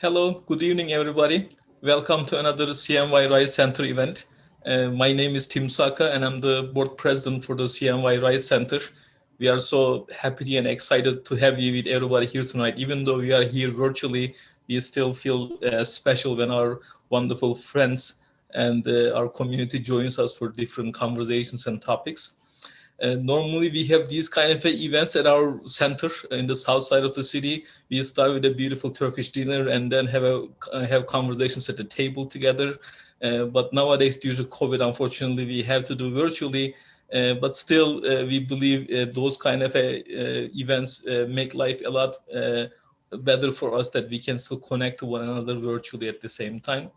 Hello, good evening, everybody. Welcome to another CMY Rise Center event. My name is Tim Saka, and I'm the board president for the CMY Rise Center. We are so happy and excited to have you with everybody here tonight. Even though we are here virtually, we still feel special when our wonderful friends and our community joins us for different conversations and topics. Normally, we have these kind of events at our center in the south side of the city. We start with a beautiful Turkish dinner and then have conversations at the table together. But nowadays, due to COVID, unfortunately, we have to do virtually. But still, we believe those kind of events make life a lot better for us, that we can still connect to one another virtually at the same time.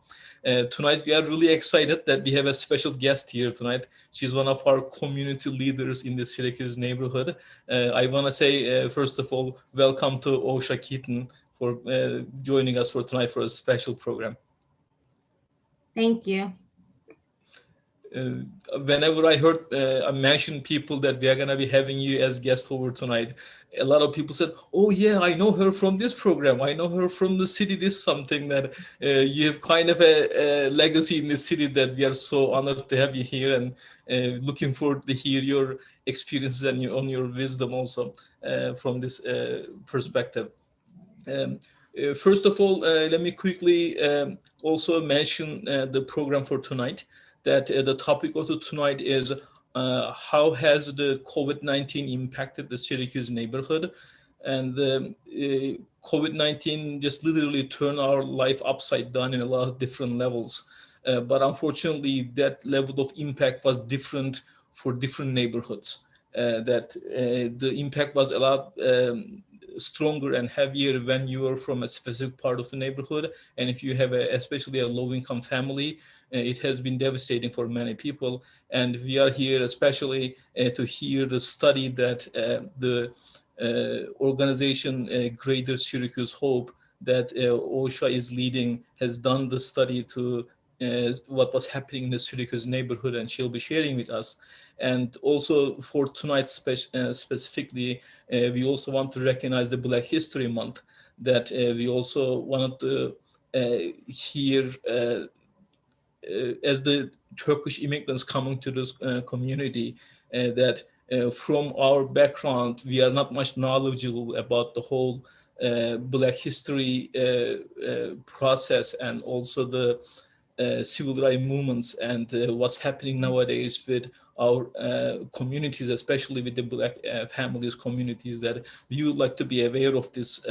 Tonight, we are really excited that we have a special guest here tonight. She's one of our community leaders in the Syracuse neighborhood. I want to say, first of all, welcome to Osha Keaton for joining us for tonight for a special program. Thank you. Whenever I heard I mentioned people that we are going to be having you as guest over tonight, a lot of people said, oh yeah, I know her from this program, I know her from the city. This something that you have kind of a legacy in the city, that we are so honored to have you here, and looking forward to hear your experiences and your wisdom also from this perspective. First of all, let me quickly also mention the program for tonight. That the topic of tonight is how has the COVID-19 impacted the Syracuse neighborhood? And COVID-19 just literally turned our life upside down in a lot of different levels. But unfortunately, that level of impact was different for different neighborhoods. The impact was a lot stronger and heavier when you are from a specific part of the neighborhood. And if you have especially a low-income family, it has been devastating for many people. And we are here especially to hear the study that the organization Greater Syracuse Hope that OSHA is leading has done the study to what was happening in the Syracuse neighborhood, and she'll be sharing with us. And also for tonight specifically, we also want to recognize the Black History Month, that we also wanted to hear as the Turkish immigrants coming to this community, that from our background, we are not much knowledgeable about the whole Black history process, and also the civil rights movements, and what's happening nowadays with our communities, especially with the Black families communities, that we would like to be aware of this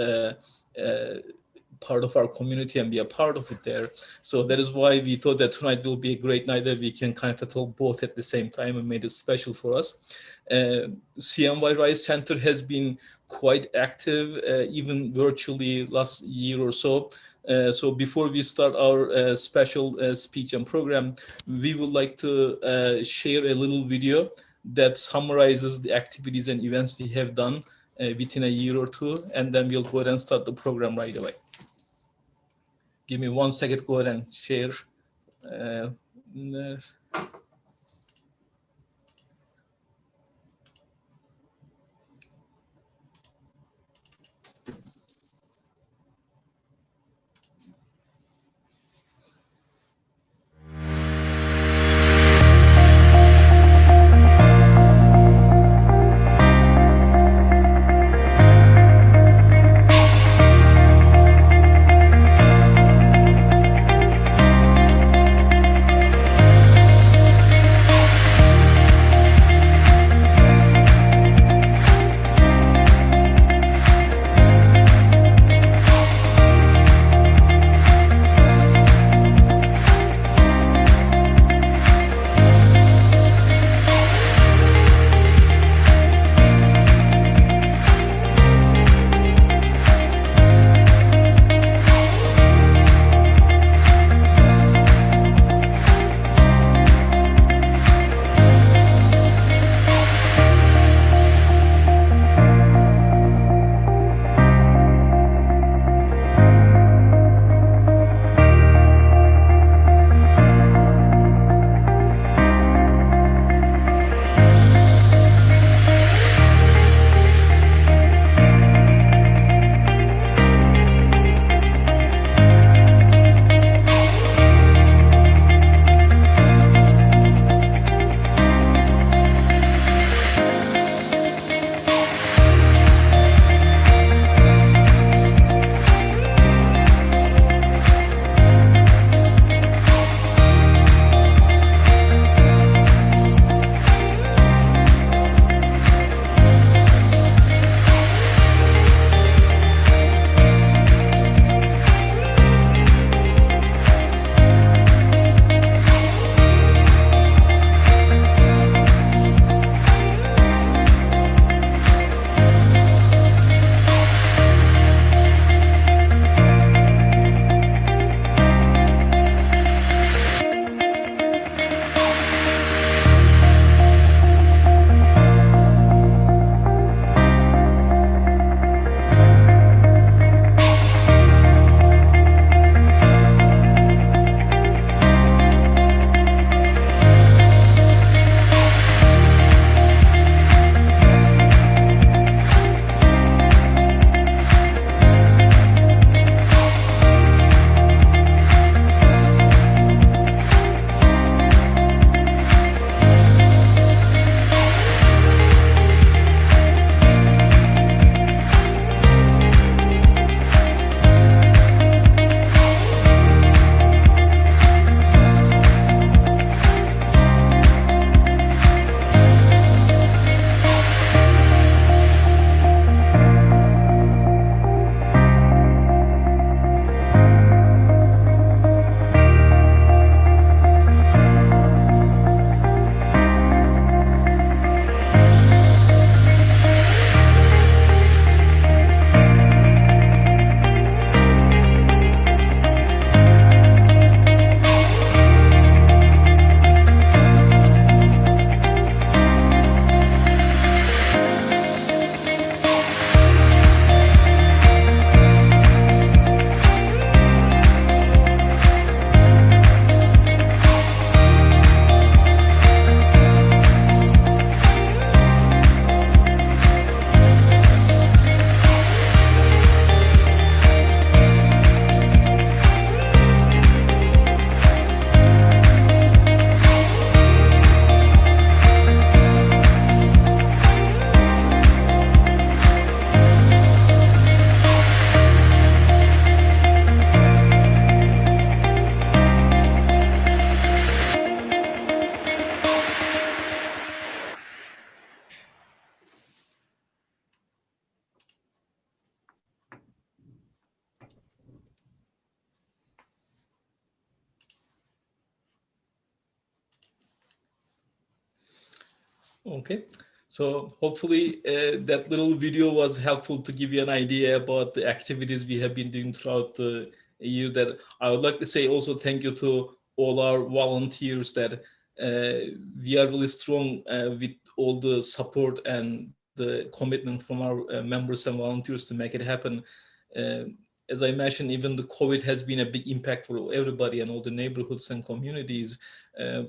part of our community and be a part of it there. So that is why we thought that tonight will be a great night, that we can kind of talk both at the same time, and made it special for us. CMY Rise Center has been quite active, even virtually last year or so. So before we start our special speech and program, we would like to share a little video that summarizes the activities and events we have done within a year or two, and then we'll go ahead and start the program right away. Give me 1 second, go ahead and share. Okay, so hopefully that little video was helpful to give you an idea about the activities we have been doing throughout the year. That I would like to say also thank you to all our volunteers that we are really strong with all the support and the commitment from our members and volunteers to make it happen. Uh, as I mentioned, even the COVID has been a big impact for everybody and all the neighborhoods and communities.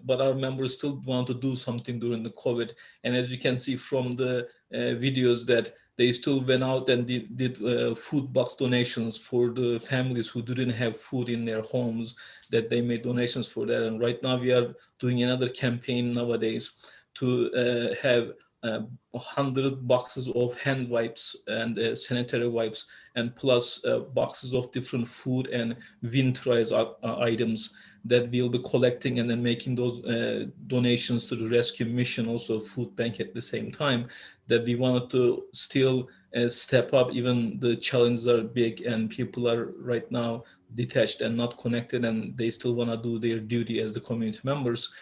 But our members still want to do something during the COVID. And as you can see from the videos that they still went out and did food box donations for the families who didn't have food in their homes, that they made donations for that. And right now we are doing another campaign nowadays to have 100 boxes of hand wipes and sanitary wipes, and plus boxes of different food and winterized items that we'll be collecting and then making those donations to the rescue mission, also food bank at the same time, that we wanted to still step up. Even the challenges are big and people are right now detached and not connected, and they still want to do their duty as the community members.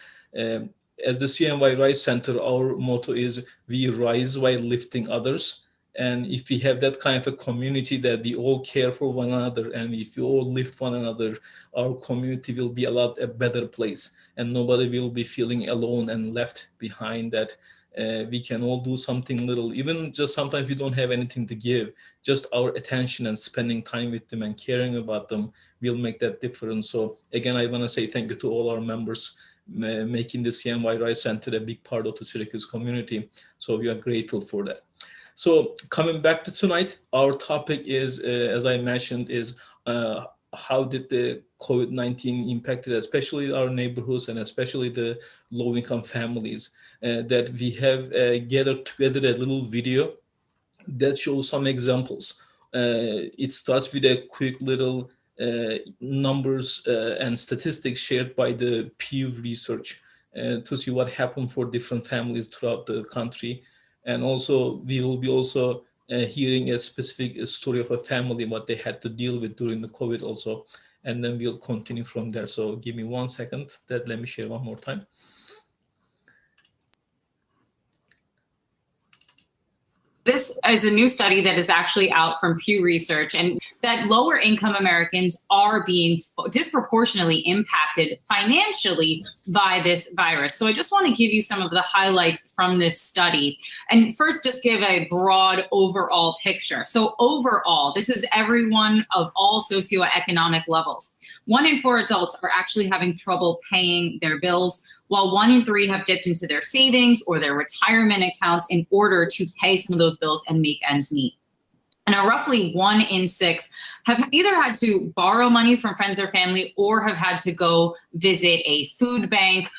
As the CNY Rise Center, our motto is we rise while lifting others. And if we have that kind of a community that we all care for one another, and if we all lift one another, our community will be a better place, and nobody will be feeling alone and left behind. That we can all do something little, even just sometimes we don't have anything to give, just our attention and spending time with them and caring about them will make that difference. So again, I want to say thank you to all our members, making the CNY Rise Center a big part of the Syracuse community. So we are grateful for that. So coming back to tonight, our topic is, as I mentioned, is how did the COVID-19 impacted especially our neighborhoods and especially the low-income families. That we have gathered together a little video that shows some examples. It starts with a quick little numbers and statistics shared by the Pew Research to see what happened for different families throughout the country. And also, we will be also hearing a specific story of a family, what they had to deal with during the COVID also. And then we'll continue from there. So give me 1 second, let me share one more time. This is a new study that is actually out from Pew Research, and that lower income Americans are being disproportionately impacted financially by this virus. So I just want to give you some of the highlights from this study. And first, just give a broad overall picture. So overall, this is everyone of all socioeconomic levels. 1 in 4 adults are actually having trouble paying their bills, while 1 in 3 have dipped into their savings or their retirement accounts in order to pay some of those bills and make ends meet. And roughly 1 in 6 have either had to borrow money from friends or family or have had to go visit a food bank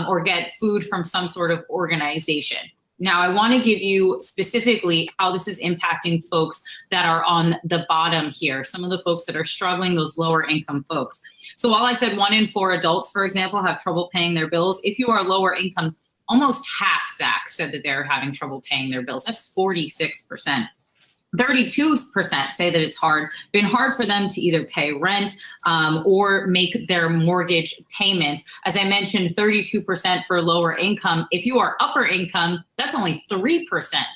or get food from some sort of organization. Now, I want to give you specifically how this is impacting folks that are on the bottom here, some of the folks that are struggling, those lower income folks. So while I said 1 in 4 adults, for example, have trouble paying their bills, if you are lower income, almost half SAC said that they're having trouble paying their bills. That's 46%. 32% say that it's been hard for them to either pay rent or make their mortgage payments. As I mentioned, 32% for lower income. If you are upper income, that's only 3%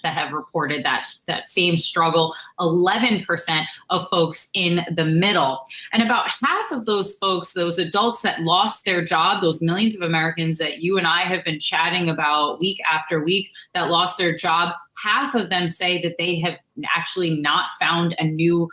that have reported that same struggle. 11% of folks in the middle. And about half of those folks, those adults that lost their job, those millions of Americans that you and I have been chatting about week after week that lost their job, half of them say that they have actually not found a new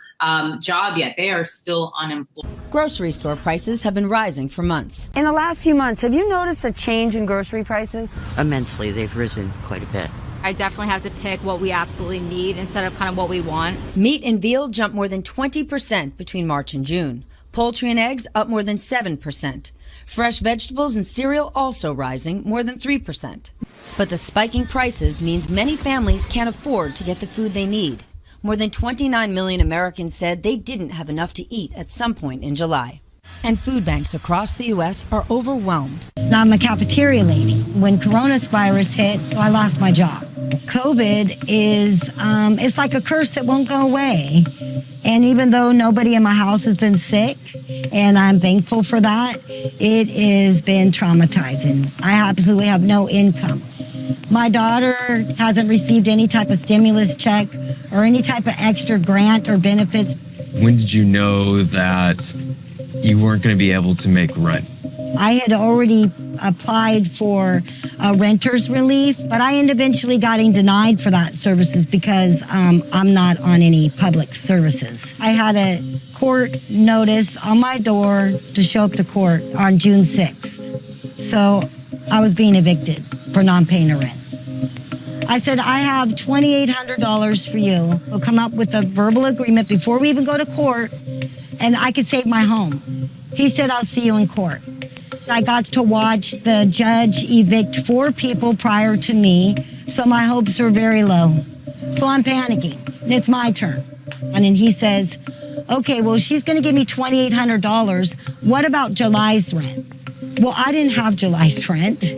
job yet. They are still unemployed. Grocery store prices have been rising for months. In the last few months, have you noticed a change in grocery prices? Immensely. They've risen quite a bit. I definitely have to pick what we absolutely need instead of kind of what we want. Meat and veal jumped more than 20% between March and June. Poultry and eggs up more than 7%. Fresh vegetables and cereal also rising more than 3%. But the spiking prices means many families can't afford to get the food they need. More than 29 million Americans said they didn't have enough to eat at some point in July. And food banks across the U.S. are overwhelmed. I'm a cafeteria lady. When coronavirus hit, I lost my job. COVID is, it's like a curse that won't go away. And even though nobody in my house has been sick, and I'm thankful for that, it has been traumatizing. I absolutely have no income. My daughter hasn't received any type of stimulus check or any type of extra grant or benefits. When did you know that you weren't going to be able to make rent? I had already applied for a renter's relief, but I eventually got denied for that services because I'm not on any public services. I had a court notice on my door to show up to court on June 6th. So I was being evicted for non-paying of rent. I said, I have $2,800 for you. We'll come up with a verbal agreement before we even go to court, and I could save my home. He said, I'll see you in court. I got to watch the judge evict 4 people prior to me, so my hopes were very low. So I'm panicking, and it's my turn. And then he says, okay, well, she's going to give me $2,800. What about July's rent? Well, I didn't have July's rent.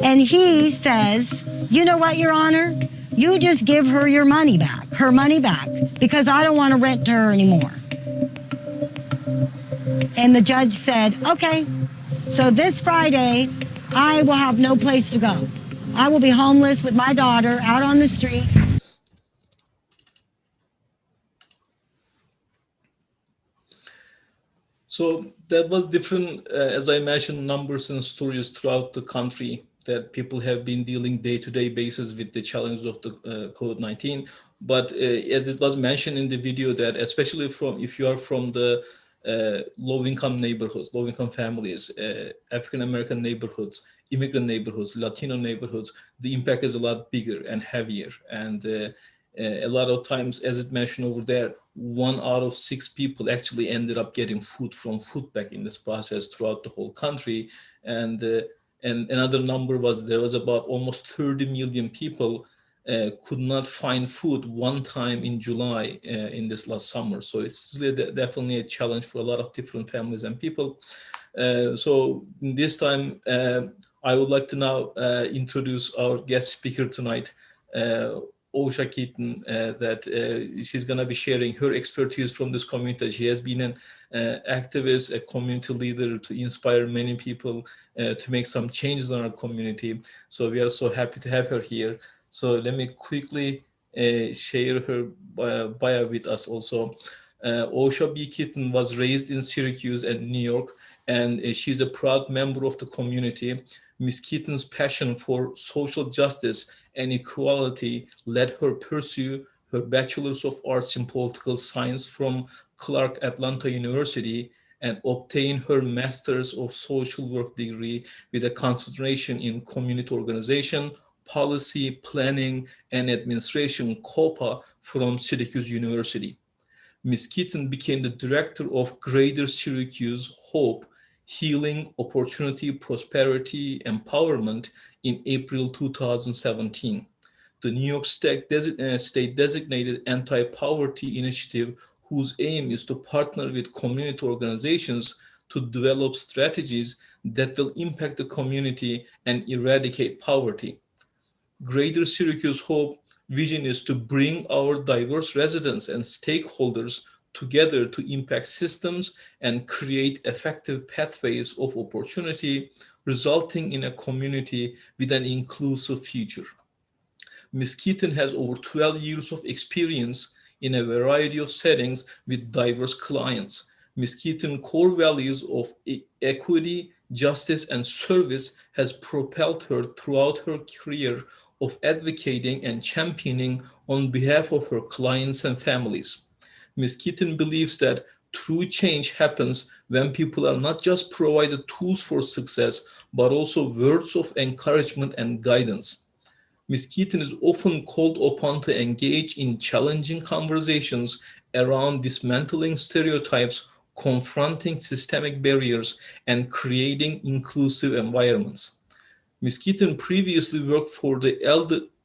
And he says, you know what, Your Honor? You just give her your money back, because I don't want to rent to her anymore. And the judge said, okay, so this Friday, I will have no place to go. I will be homeless with my daughter out on the street. So that was different, as I mentioned, numbers and stories throughout the country that people have been dealing day-to-day basis with the challenges of the COVID-19. But as it was mentioned in the video, that especially if you are from the low-income neighborhoods, low-income families, African-American neighborhoods, immigrant neighborhoods, Latino neighborhoods, the impact is a lot bigger and heavier. And a lot of times, as it mentioned over there, 1 out of 6 people actually ended up getting food from food bank in this process throughout the whole country. And another number was there was about almost 30 million people could not find food one time in July in this last summer. So it's really definitely a challenge for a lot of different families and people. So this time, I would like to now introduce our guest speaker tonight, Osha Keaton, that she's going to be sharing her expertise from this community. She has been an activist, a community leader to inspire many people to make some changes in our community. So we are so happy to have her here. So let me quickly share her bio with us also. Osha B. Keaton was raised in Syracuse and New York, and she's a proud member of the community. Ms. Keaton's passion for social justice and equality led her pursue her Bachelor's of Arts in Political Science from Clark Atlanta University and obtain her Master's of Social Work degree with a concentration in community organization, policy, planning, and administration, COPA, from Syracuse University. Ms. Keaton became the director of Greater Syracuse Hope, Healing, Opportunity, Prosperity, Empowerment in April 2017. The New York State designated anti-poverty initiative, whose aim is to partner with community organizations to develop strategies that will impact the community and eradicate poverty. Greater Syracuse Hope vision is to bring our diverse residents and stakeholders together to impact systems and create effective pathways of opportunity, resulting in a community with an inclusive future. Ms. Keaton has over 12 years of experience in a variety of settings with diverse clients. Ms. Keaton's core values of equity, justice, and service has propelled her throughout her career of advocating and championing on behalf of her clients and families. Ms. Keaton believes that true change happens when people are not just provided tools for success, but also words of encouragement and guidance. Ms. Keaton is often called upon to engage in challenging conversations around dismantling stereotypes, confronting systemic barriers, and creating inclusive environments. Ms. Keaton previously worked for the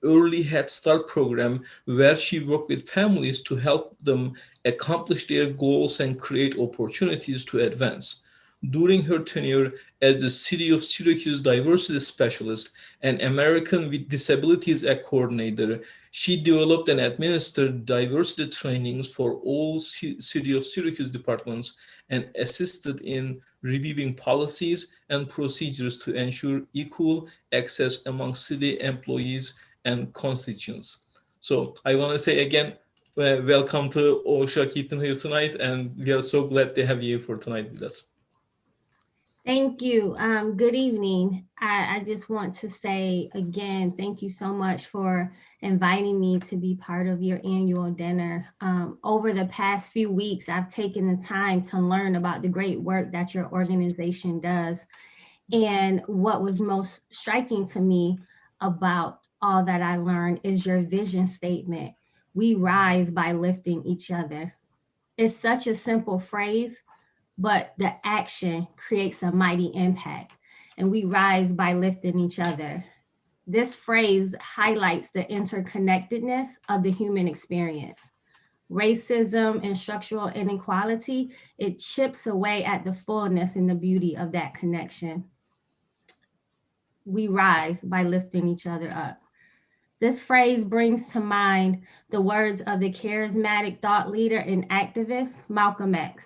Early Head Start program, where she worked with families to help them accomplish their goals and create opportunities to advance. During her tenure as the City of Syracuse Diversity Specialist an American with Disabilities Act coordinator. She developed and administered diversity trainings for all City of Syracuse departments and assisted in reviewing policies and procedures to ensure equal access among city employees and constituents. So I want to say again, welcome to Osha Keaton here tonight, and we are so glad to have you for tonight with us. Thank you. Good evening. I just want to say again, thank you so much for inviting me to be part of your annual dinner. Over the past few weeks, I've taken the time to learn about the great work that your organization does. And what was most striking to me about all that I learned is your vision statement. We rise by lifting each other. It's such a simple phrase, but the action creates a mighty impact, and we rise by lifting each other. This phrase highlights the interconnectedness of the human experience. Racism and structural inequality, it chips away at the fullness and the beauty of that connection. We rise by lifting each other up. This phrase brings to mind the words of the charismatic thought leader and activist, Malcolm X,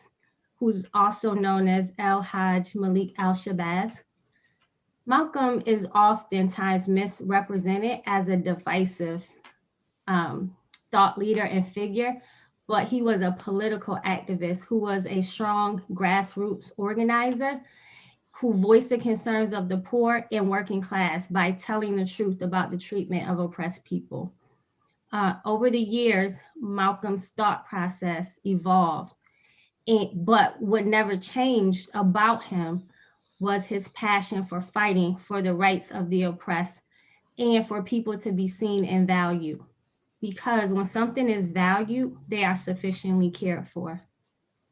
who's also known as El-Hajj Malik al-Shabazz. Malcolm is oftentimes misrepresented as a divisive thought leader and figure, but he was a political activist who was a strong grassroots organizer who voiced the concerns of the poor and working class by telling the truth about the treatment of oppressed people. Over the years, Malcolm's thought process evolved. But what never changed about him was his passion for fighting for the rights of the oppressed and for people to be seen and valued. Because when something is valued, they are sufficiently cared for.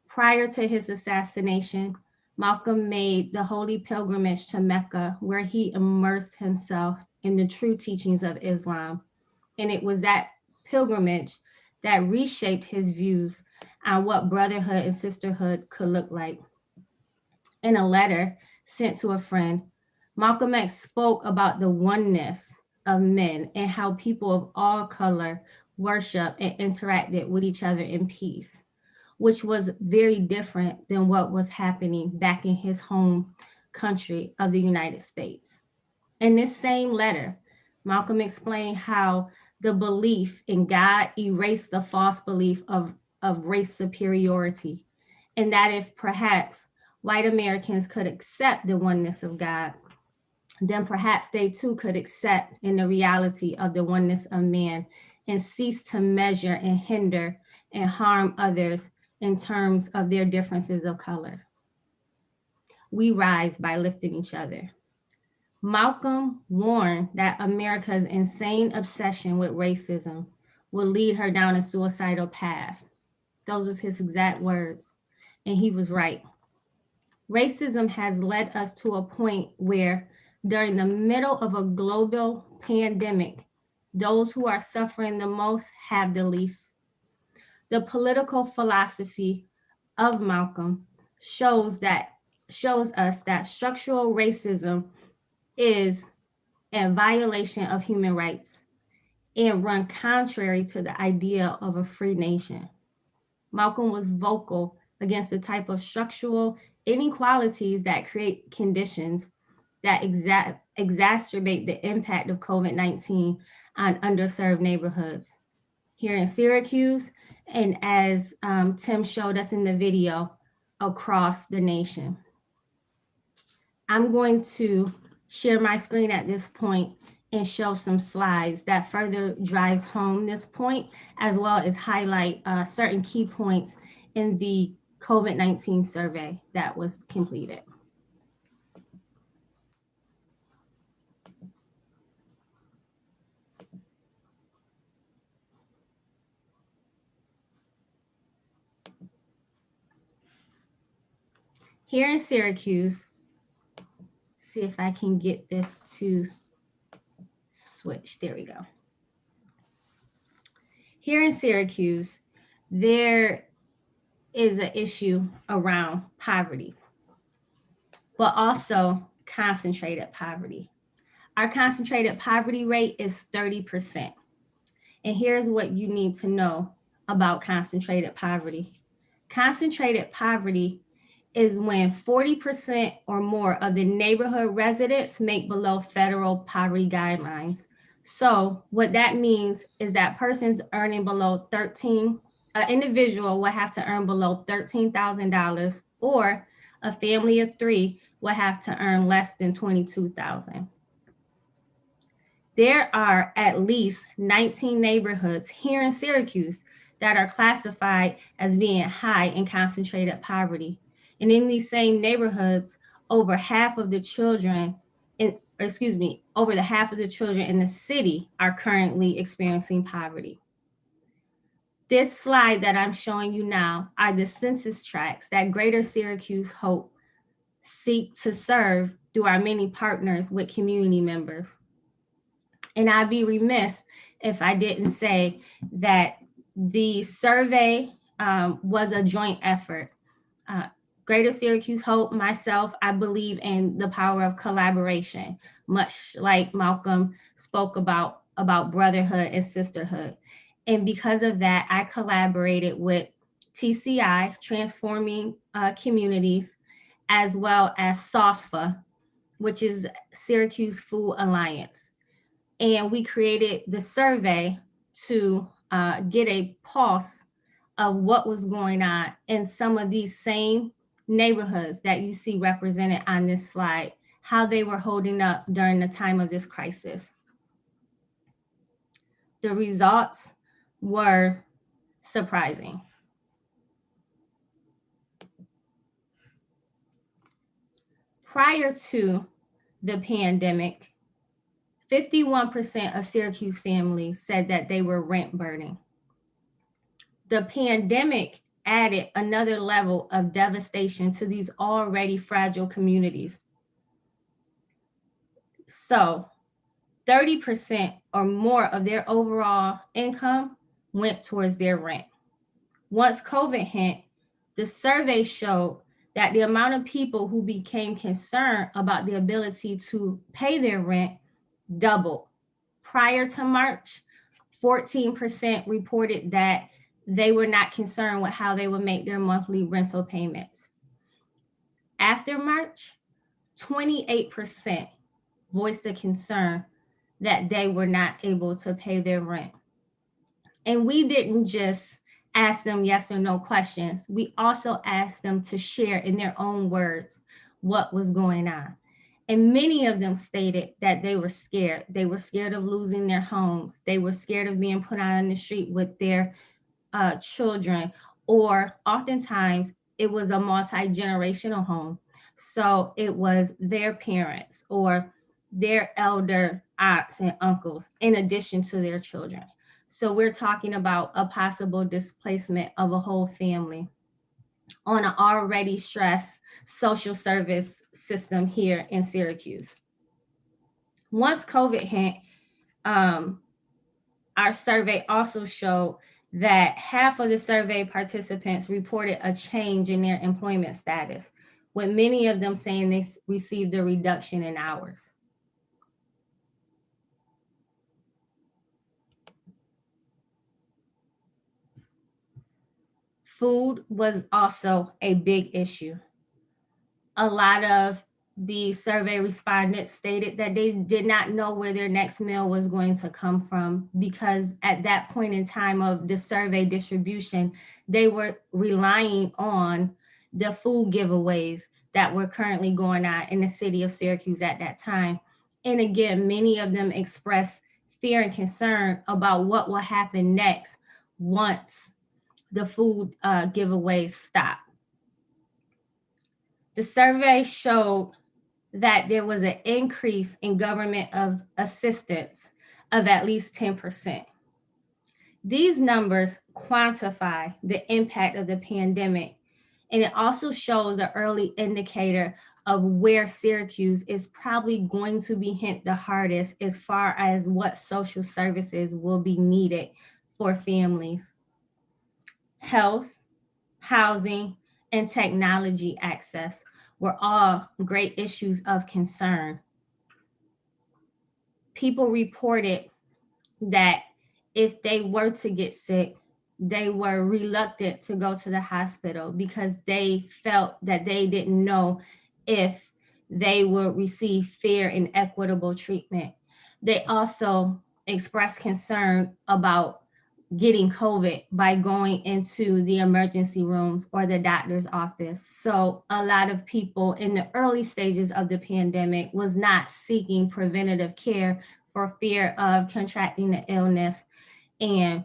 Prior to his assassination, Malcolm made the holy pilgrimage to Mecca, where he immersed himself in the true teachings of Islam. And it was that pilgrimage that reshaped his views on what brotherhood and sisterhood could look like. In a letter sent to a friend, Malcolm X spoke about the oneness of men and how people of all color worship and interacted with each other in peace, which was very different than what was happening back in his home country of the United States. In this same letter, Malcolm explained how the belief in God erased the false belief of race superiority, and that if perhaps white Americans could accept the oneness of God, then perhaps they too could accept in the reality of the oneness of man and cease to measure and hinder and harm others in terms of their differences of color. We rise by lifting each other. Malcolm warned that America's insane obsession with racism will lead her down a suicidal path. Those was his exact words, and he was right. Racism has led us to a point where during the middle of a global pandemic, those who are suffering the most have the least. The political philosophy of Malcolm shows us that structural racism is a violation of human rights and run contrary to the idea of a free nation. Malcolm was vocal against the type of structural inequalities that create conditions that exacerbate the impact of COVID-19 on underserved neighborhoods. Here in Syracuse, and as Tim showed us in the video, across the nation. I'm going to share my screen at this point and show some slides that further drives home this point, as well as highlight certain key points in the COVID-19 survey that was completed. Here in Syracuse, see if I can get this to switch. There we go. Here in Syracuse, there is an issue around poverty, but also concentrated poverty. our concentrated poverty rate is 30%. And here's what you need to know about concentrated poverty. Concentrated poverty is when 40% or more of the neighborhood residents make below federal poverty guidelines. So what that means is that persons earning below an individual will have to earn below $13,000, or a family of 3 will have to earn less than $22,000. There are at least 19 neighborhoods here in Syracuse that are classified as being high in concentrated poverty. And in these same neighborhoods, over half of the children in the city are currently experiencing poverty. This slide that I'm showing you now are the census tracts that Greater Syracuse Hope seek to serve through our many partners with community members. And I'd be remiss if I didn't say that the survey was a joint effort. Greater Syracuse Hope, myself, I believe in the power of collaboration, much like Malcolm spoke about brotherhood and sisterhood. And because of that, I collaborated with TCI, Transforming Communities, as well as SOSFA, which is Syracuse Food Alliance. And we created the survey to get a pulse of what was going on in some of these same neighborhoods that you see represented on this slide, how they were holding up during the time of this crisis. The results were surprising. Prior to the pandemic, 51% of Syracuse families said that they were rent burdened. The pandemic added another level of devastation to these already fragile communities. So 30% or more of their overall income went towards their rent. Once COVID hit, the survey showed that the amount of people who became concerned about the ability to pay their rent doubled. Prior to March, 14% reported that they were not concerned with how they would make their monthly rental payments. After March, 28% voiced a concern that they were not able to pay their rent. And we didn't just ask them yes or no questions. We also asked them to share in their own words what was going on. And many of them stated that they were scared. They were scared of losing their homes. They were scared of being put out on the street with their children, or oftentimes it was a multi-generational home. So it was their parents or their elder aunts and uncles in addition to their children. So we're talking about a possible displacement of a whole family on an already stressed social service system here in Syracuse. Once COVID hit, our survey also showed that half of the survey participants reported a change in their employment status, with many of them saying they received a reduction in hours. Food was also a big issue. A lot of the survey respondents stated that they did not know where their next meal was going to come from, because at that point in time of the survey distribution, they were relying on the food giveaways that were currently going on in the city of Syracuse at that time. And again, many of them expressed fear and concern about what will happen next once the food giveaways stop. The survey showed that there was an increase in government of assistance of at least 10%. These numbers quantify the impact of the pandemic, and it also shows an early indicator of where Syracuse is probably going to be hit the hardest as far as what social services will be needed for families. Health, housing, and technology access were all great issues of concern. people reported that if they were to get sick, they were reluctant to go to the hospital because they felt that they didn't know if they would receive fair and equitable treatment. They also expressed concern about getting COVID by going into the emergency rooms or the doctor's office. So a lot of people in the early stages of the pandemic was not seeking preventative care for fear of contracting the illness and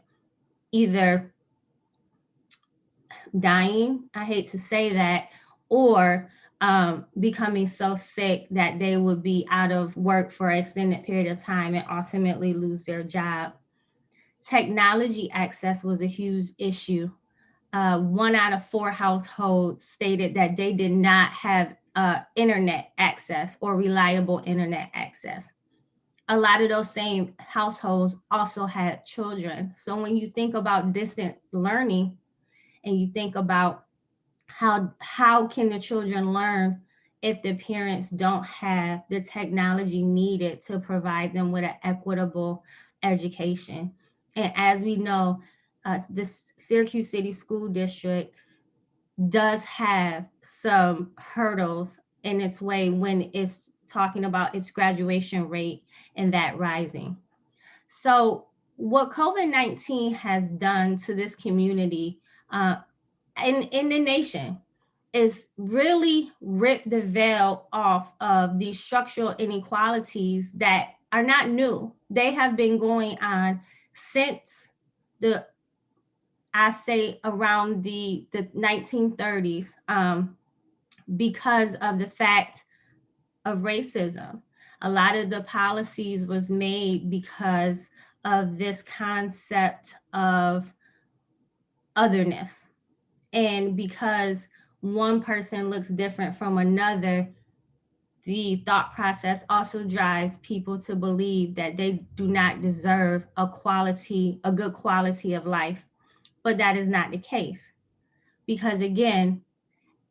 either dying, I hate to say that, or becoming so sick that they would be out of work for an extended period of time and ultimately lose their job. Technology access was a huge issue. 1 out of 4 households stated that they did not have internet access or reliable internet access. A lot of those same households also had children. So when you think about distant learning and you think about how can the children learn if the parents don't have the technology needed to provide them with an equitable education. And as we know, this Syracuse City School District does have some hurdles in its way when it's talking about its graduation rate and that rising. So what COVID-19 has done to this community in the nation is really rip the veil off of these structural inequalities that are not new. They have been going on since I say around the 1930s because of the fact of racism. A lot of the policies was made because of this concept of otherness. And because one person looks different from another, the thought process also drives people to believe that they do not deserve a good quality of life. But that is not the case. Because again,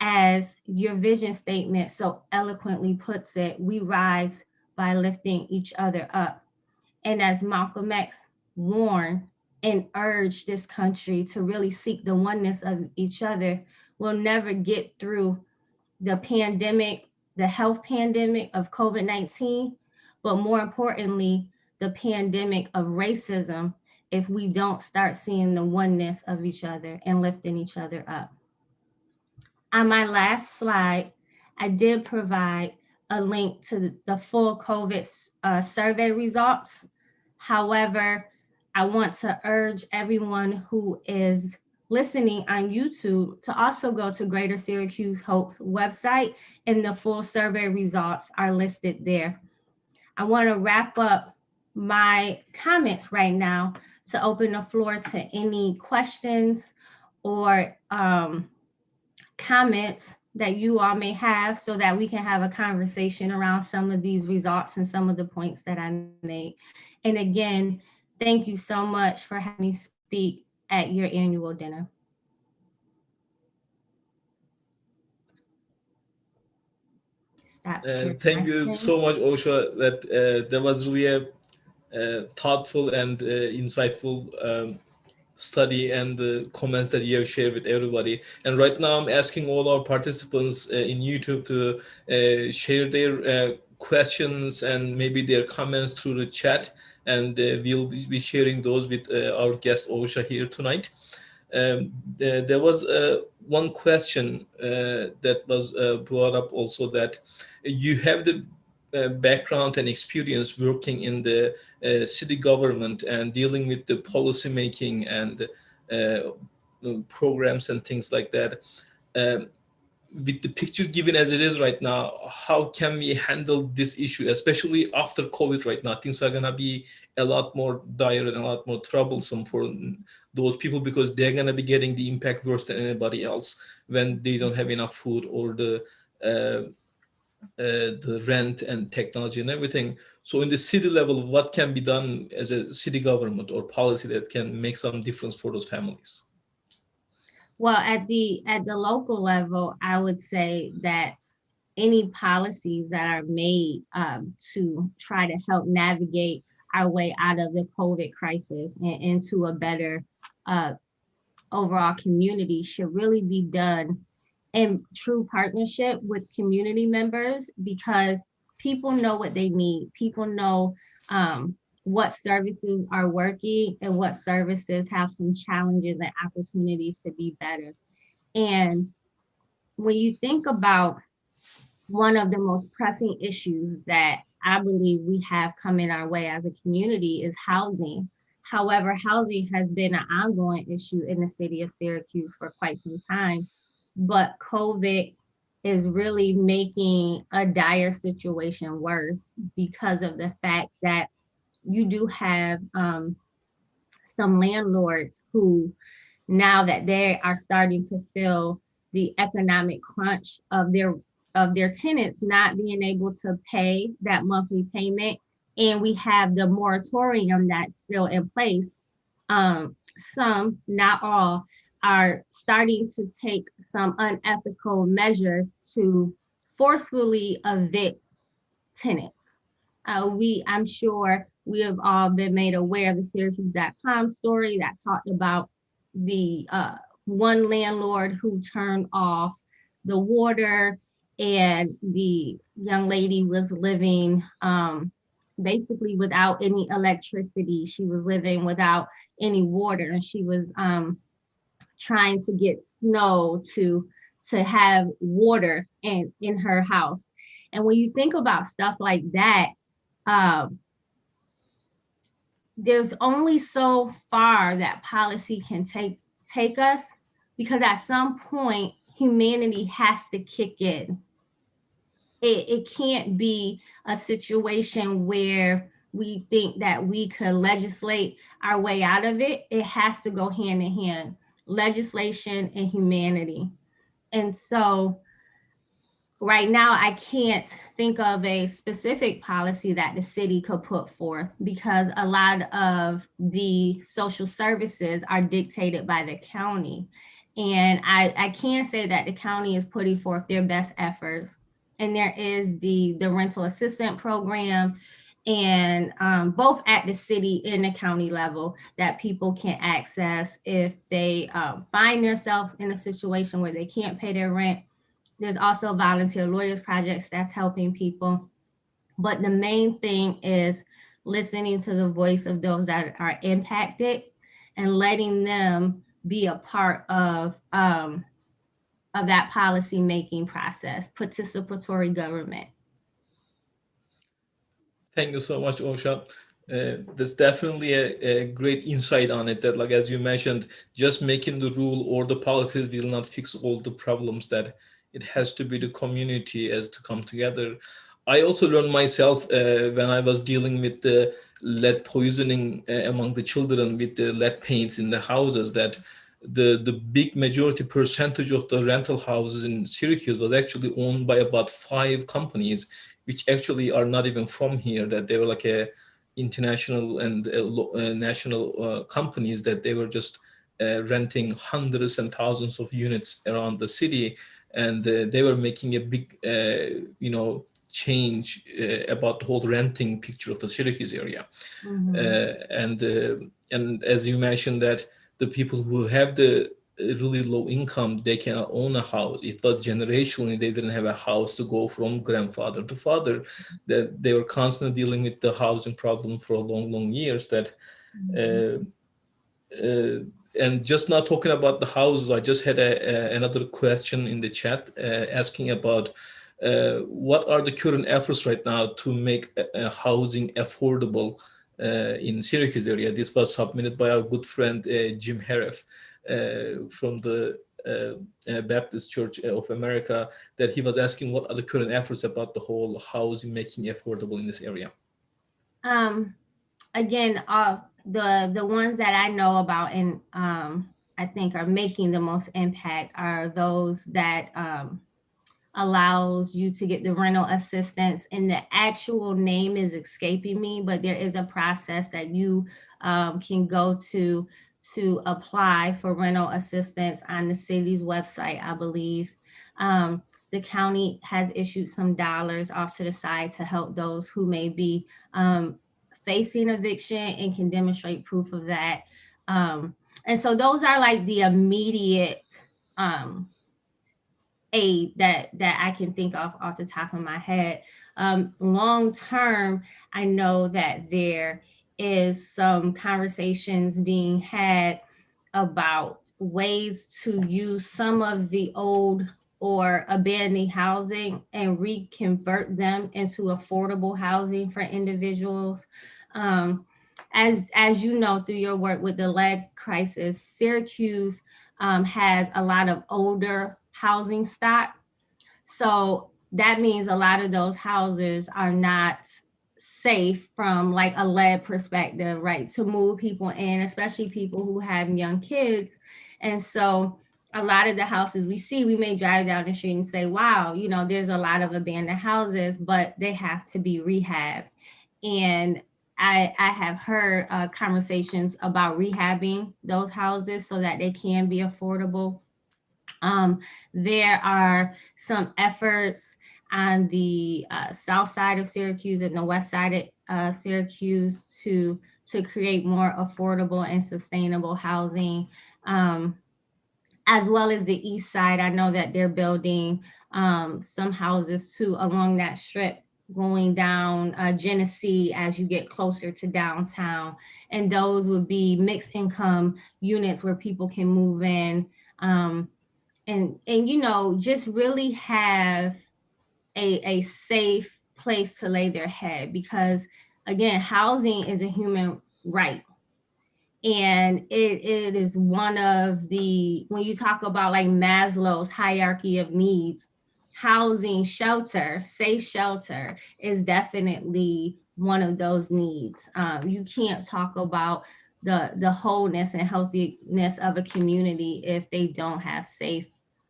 as your vision statement so eloquently puts it, we rise by lifting each other up. And as Malcolm X warned and urged this country to really seek the oneness of each other, we'll never get through the pandemic, the health pandemic of COVID-19, but more importantly, the pandemic of racism if we don't start seeing the oneness of each other and lifting each other up. On my last slide, I did provide a link to the full COVID survey results. However, I want to urge everyone who is listening on YouTube to also go to Greater Syracuse Hope's website, and the full survey results are listed there. I want to wrap up my comments right now to open the floor to any questions or comments that you all may have so that we can have a conversation around some of these results and some of the points that I made. And again, thank you so much for having me speak at your annual dinner. Thank you so much, Osha. That was really a thoughtful and insightful study and the comments that you have shared with everybody. And right now I'm asking all our participants in YouTube to share their questions and maybe their comments through the chat, and we'll be sharing those with our guest Osha here tonight. There was one question that was brought up also, that you have the background and experience working in the city government and dealing with the policy making and programs and things like that. With the picture given as it is right now, how can we handle this issue, especially after COVID right now? Things are going to be a lot more dire and a lot more troublesome for those people because they're going to be getting the impact worse than anybody else when they don't have enough food or the rent and technology and everything. So in the city level, what can be done as a city government or policy that can make some difference for those families? Well, at the local level, I would say that any policies that are made to try to help navigate our way out of the COVID crisis and into a better overall community should really be done in true partnership with community members, because people know what they need. People know what services are working and what services have some challenges and opportunities to be better. And when you think about one of the most pressing issues that I believe we have coming our way as a community is housing. However, housing has been an ongoing issue in the city of Syracuse for quite some time, but COVID is really making a dire situation worse because of the fact that you do have some landlords who, now that they are starting to feel the economic crunch of their tenants not being able to pay that monthly payment, and we have the moratorium that's still in place, some, not all, are starting to take some unethical measures to forcefully evict tenants. I'm sure we have all been made aware of the Syracuse.com story that talked about the one landlord who turned off the water, and the young lady was living basically without any electricity. She was living without any water, and she was trying to get snow to have water in her house. And when you think about stuff like that, there's only so far that policy can take us, because at some point humanity has to kick in. It can't be a situation where we think that we could legislate our way out of it. It has to go hand in hand, legislation and humanity. And so right now, I can't think of a specific policy that the city could put forth, because a lot of the social services are dictated by the county. And I can say that the county is putting forth their best efforts. And there is the rental assistant program, and both at the city and the county level, that people can access if they find themselves in a situation where they can't pay their rent. There's also volunteer lawyers projects that's helping people. But the main thing is listening to the voice of those that are impacted and letting them be a part of that policy making process, participatory government. Thank you so much, Osha. There's definitely a great insight on it, that, like, as you mentioned, just making the rule or the policies will not fix all the problems, that it has to be the community as to come together. I also learned myself when I was dealing with the lead poisoning among the children with the lead paints in the houses, that the big majority percentage of the rental houses in Syracuse was actually owned by about 5 companies, which actually are not even from here, that they were like a international and national companies, that they were just renting hundreds and thousands of units around the city. And they were making a big, change about the whole renting picture of the Syracuse area. Mm-hmm. And as you mentioned, that the people who have the really low income, they cannot own a house. It was generationally, they didn't have a house to go from grandfather to father, that they were constantly dealing with the housing problem for long years. That and just not talking about the houses, I just had another question in the chat asking about what are the current efforts right now to make housing affordable in Syracuse area. This was submitted by our good friend Jim Haref from the Baptist Church of America, that he was asking what are the current efforts about the whole housing making affordable in this area. Again, the ones that I know about and I think are making the most impact are those that allows you to get the rental assistance, and the actual name is escaping me, but there is a process that you can go to apply for rental assistance on the city's website, I believe. the county has issued some dollars off to the side to help those who may be facing eviction and can demonstrate proof of that. And so those are like the immediate aid that I can think of off the top of my head. Long term, I know that there is some conversations being had about ways to use some of the old or abandoned housing and reconvert them into affordable housing for individuals. As you know, through your work with the lead crisis, Syracuse has a lot of older housing stock. So that means a lot of those houses are not safe from like a lead perspective, right? To move people in, especially people who have young kids. And so a lot of the houses we see, we may drive down the street and say, wow, you know, there's a lot of abandoned houses, but they have to be rehabbed. And I have heard conversations about rehabbing those houses so that they can be affordable. There are some efforts on the south side of Syracuse and the west side of Syracuse to create more affordable and sustainable housing, as well as the east side. I know that they're building some houses too along that strip going down Genesee as you get closer to downtown. And those would be mixed income units where people can move in and you know, just really have a safe place to lay their head, because again, housing is a human right. And it is one of the, when you talk about like Maslow's hierarchy of needs, housing, shelter, safe shelter is definitely one of those needs. You can't talk about the wholeness and healthiness of a community if they don't have safe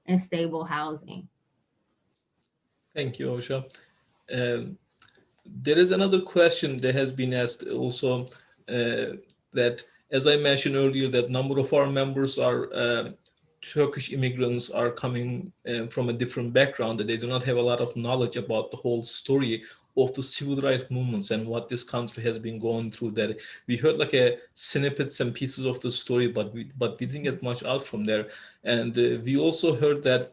and stable housing. Thank you, Osha. There is another question that has been asked also, that, as I mentioned earlier, that number of our members are Turkish immigrants, are coming from a different background, that they do not have a lot of knowledge about the whole story of the civil rights movements and what this country has been going through. That we heard like a snippets and pieces of the story, but we didn't get much out from there. And we also heard that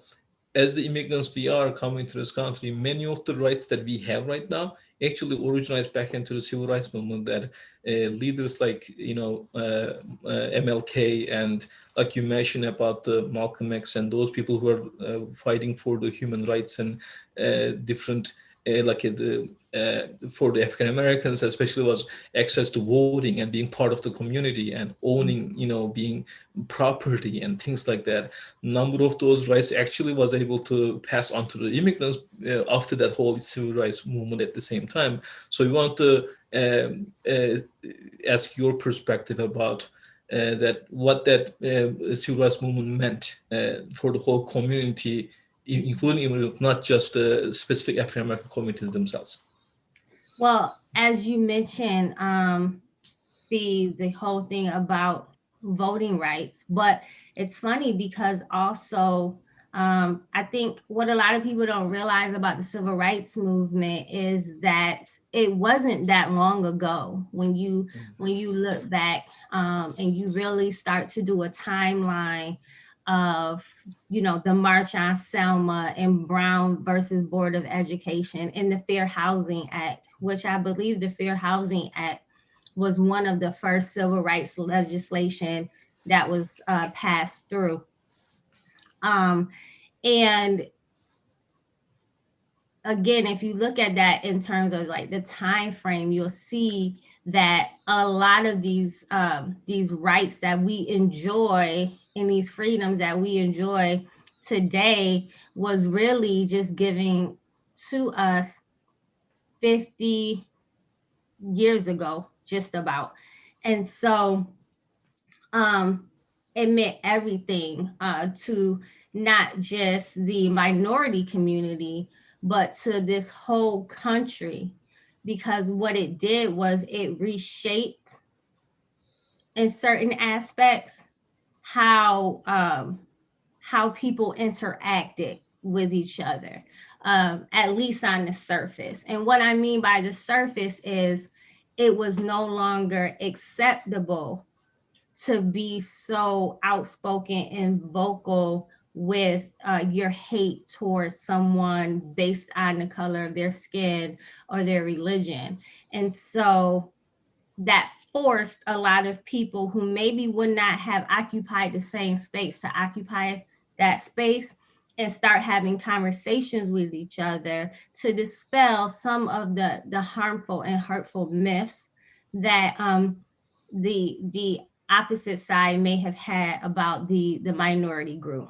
as the immigrants we are coming to this country, many of the rights that we have right now actually originates back into the civil rights movement, that leaders like, you know, MLK, and like you mentioned about the Malcolm X and those people who are fighting for the human rights and different for the African Americans especially, was access to voting and being part of the community and owning, you know, being property and things like that. Number of those rights actually was able to pass on to the immigrants after that whole civil rights movement at the same time. So we want to ask your perspective about that, what that civil rights movement meant for the whole community, including immigrants, not just specific African American communities themselves. Well, as you mentioned, the whole thing about voting rights, but it's funny because also I think what a lot of people don't realize about the civil rights movement is that it wasn't that long ago when you look back and you really start to do a timeline of, you know, the March on Selma and Brown versus Board of Education and the Fair Housing Act, which I believe the Fair Housing Act was one of the first civil rights legislation that was passed through. And again, if you look at that in terms of like the time frame, you'll see that a lot of these rights that we enjoy and these freedoms that we enjoy today was really just giving to us 50 years ago, just about. And so it meant everything to not just the minority community, but to this whole country, because what it did was it reshaped in certain aspects how people interacted with each other, at least on the surface. And what I mean by the surface is it was no longer acceptable to be so outspoken and vocal with your hate towards someone based on the color of their skin or their religion. And so that forced a lot of people who maybe would not have occupied the same space to occupy that space and start having conversations with each other to dispel some of the harmful and hurtful myths that the opposite side may have had about the minority group.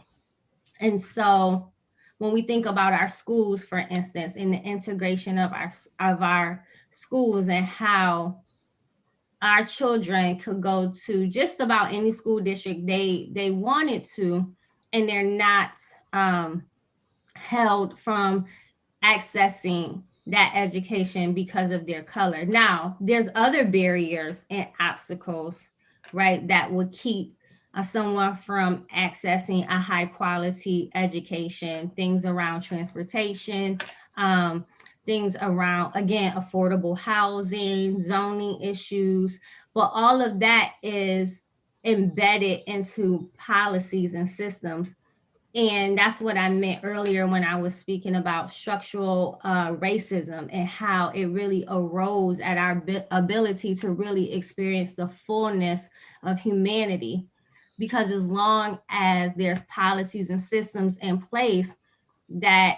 And so when we think about our schools, for instance, in the integration of our schools and how our children could go to just about any school district they wanted to, and they're not held from accessing that education because of their color. Now, there's other barriers and obstacles, right, that would keep someone from accessing a high quality education, things around transportation, things around, again, affordable housing, zoning issues, but all of that is embedded into policies and systems. And that's what I meant earlier when I was speaking about structural racism and how it really arose at our ability to really experience the fullness of humanity. Because as long as there's policies and systems in place that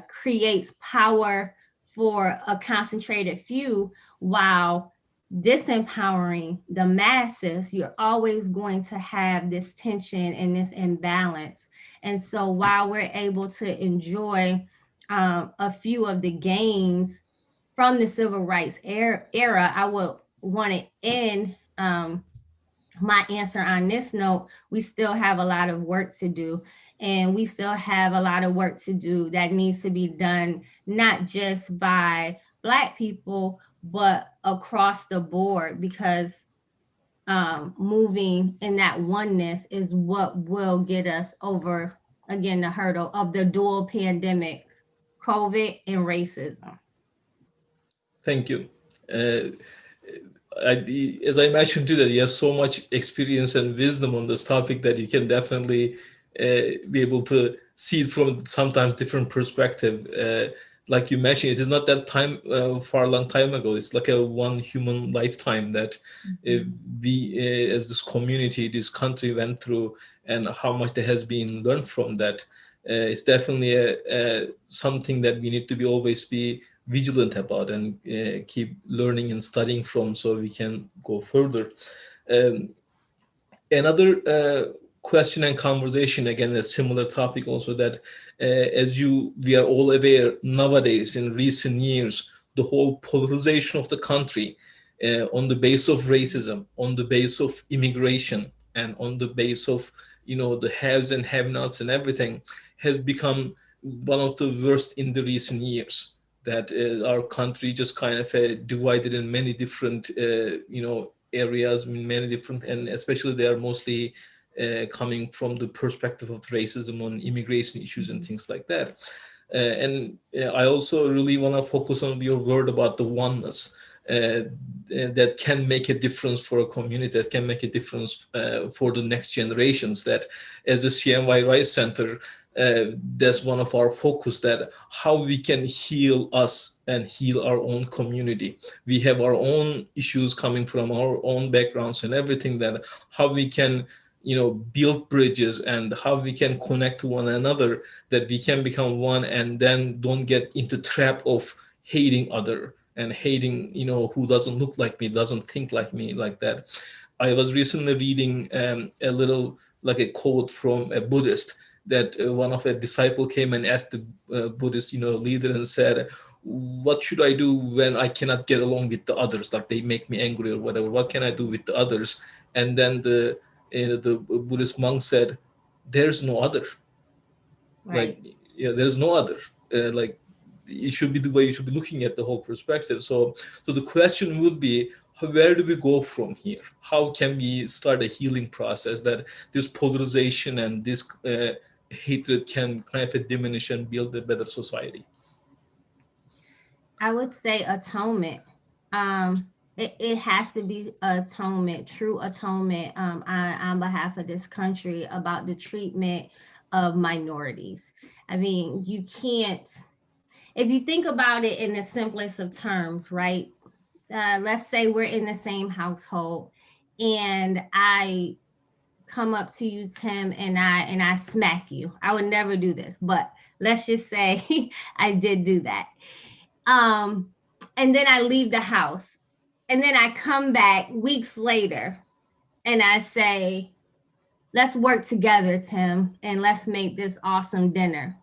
creates power for a concentrated few while disempowering the masses, you're always going to have this tension and this imbalance. And so while we're able to enjoy a few of the gains from the civil rights era, I would want to end my answer on this note. We still have a lot of work to do, and we still have a lot of work to do that needs to be done, not just by Black people, but across the board, because moving in that oneness is what will get us over, again, the hurdle of the dual pandemics, COVID and racism. Thank you. As I mentioned today, you have so much experience and wisdom on this topic that you can definitely be able to see it from sometimes different perspective. Like you mentioned, it is not that time far long time ago. It's like a one human lifetime that we as this community, this country went through, and how much there has been learned from that. It's definitely something that we need to be always be vigilant about and keep learning and studying from, so we can go further. Another question and conversation, again, a similar topic also, that we are all aware nowadays, in recent years, the whole polarization of the country on the base of racism, on the base of immigration, and on the base of, the haves and have-nots and everything, has become one of the worst in the recent years. That our country just kind of divided in many different, areas, many different, and especially they are mostly coming from the perspective of racism on immigration issues and things like that. And I also really want to focus on your word about the oneness that can make a difference for a community, that can make a difference for the next generations. That as a CNY Rice Center, that's one of our focus, that how we can heal us and heal our own community. We have our own issues coming from our own backgrounds and everything, that how we can build bridges and how we can connect to one another, that we can become one and then don't get into trap of hating other and hating who doesn't look like me, doesn't think like me, like that. I was recently reading a little, like a quote from a Buddhist, that one of a disciple came and asked the Buddhist leader and said, what should I do when I cannot get along with the others, like they make me angry or whatever, what can I do with the others? And then the Buddhist monk said, there's no other. Right. Like, there's no other. Like, it should be the way you should be looking at the whole perspective. So the question would be, where do we go from here? How can we start a healing process, that this polarization and this hatred can kind of diminish and build a better society? I would say atonement. It has to be atonement, true atonement, on behalf of this country about the treatment of minorities. I mean, you can't, if you think about it in the simplest of terms, right? Let's say we're in the same household and I come up to you, Tim, and I smack you. I would never do this, but let's just say I did do that. And then I leave the house. And then I come back weeks later and I say, let's work together, Tim, and let's make this awesome dinner.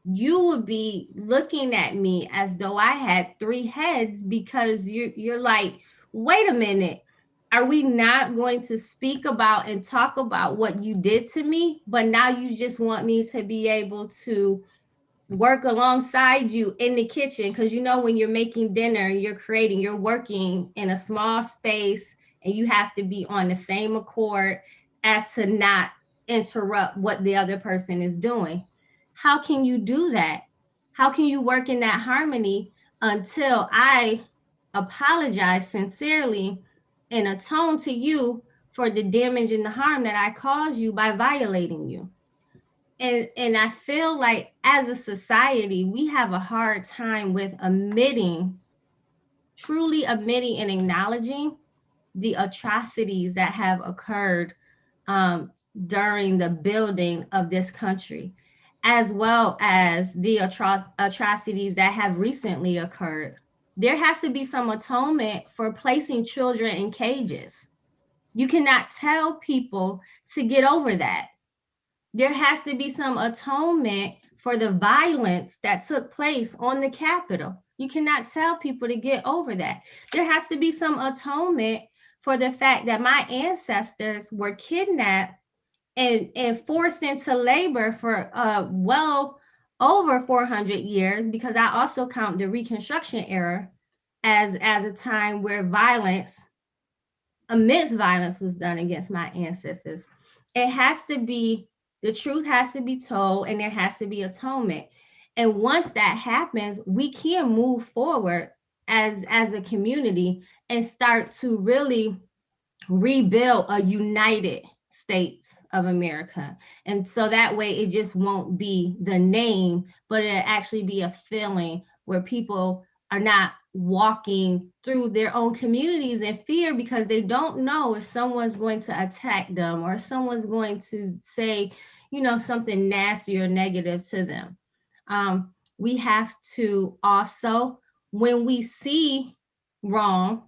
You would be looking at me as though I had three heads, because you're like, wait a minute, are we not going to speak about and talk about what you did to me? But now you just want me to be able to work alongside you in the kitchen, because when you're making dinner, you're working in a small space and you have to be on the same accord as to not interrupt what the other person is doing. How can you do that? How can you work in that harmony until I apologize sincerely and atone to you for the damage and the harm that I caused you by violating you? And I feel like as a society, we have a hard time with truly admitting and acknowledging the atrocities that have occurred during the building of this country, as well as the atrocities that have recently occurred. There has to be some atonement for placing children in cages. You cannot tell people to get over that. There has to be some atonement for the violence that took place on the Capitol. You cannot tell people to get over that. There has to be some atonement for the fact that my ancestors were kidnapped and forced into labor for well over 400 years, because I also count the Reconstruction era as a time where immense violence was done against my ancestors. The truth has to be told, and there has to be atonement. And once that happens, we can move forward as a community and start to really rebuild a united States of America. And so that way it just won't be the name, but it'll actually be a feeling where people are not walking through their own communities in fear because they don't know if someone's going to attack them or someone's going to say, something nasty or negative to them. We have to also, when we see wrong,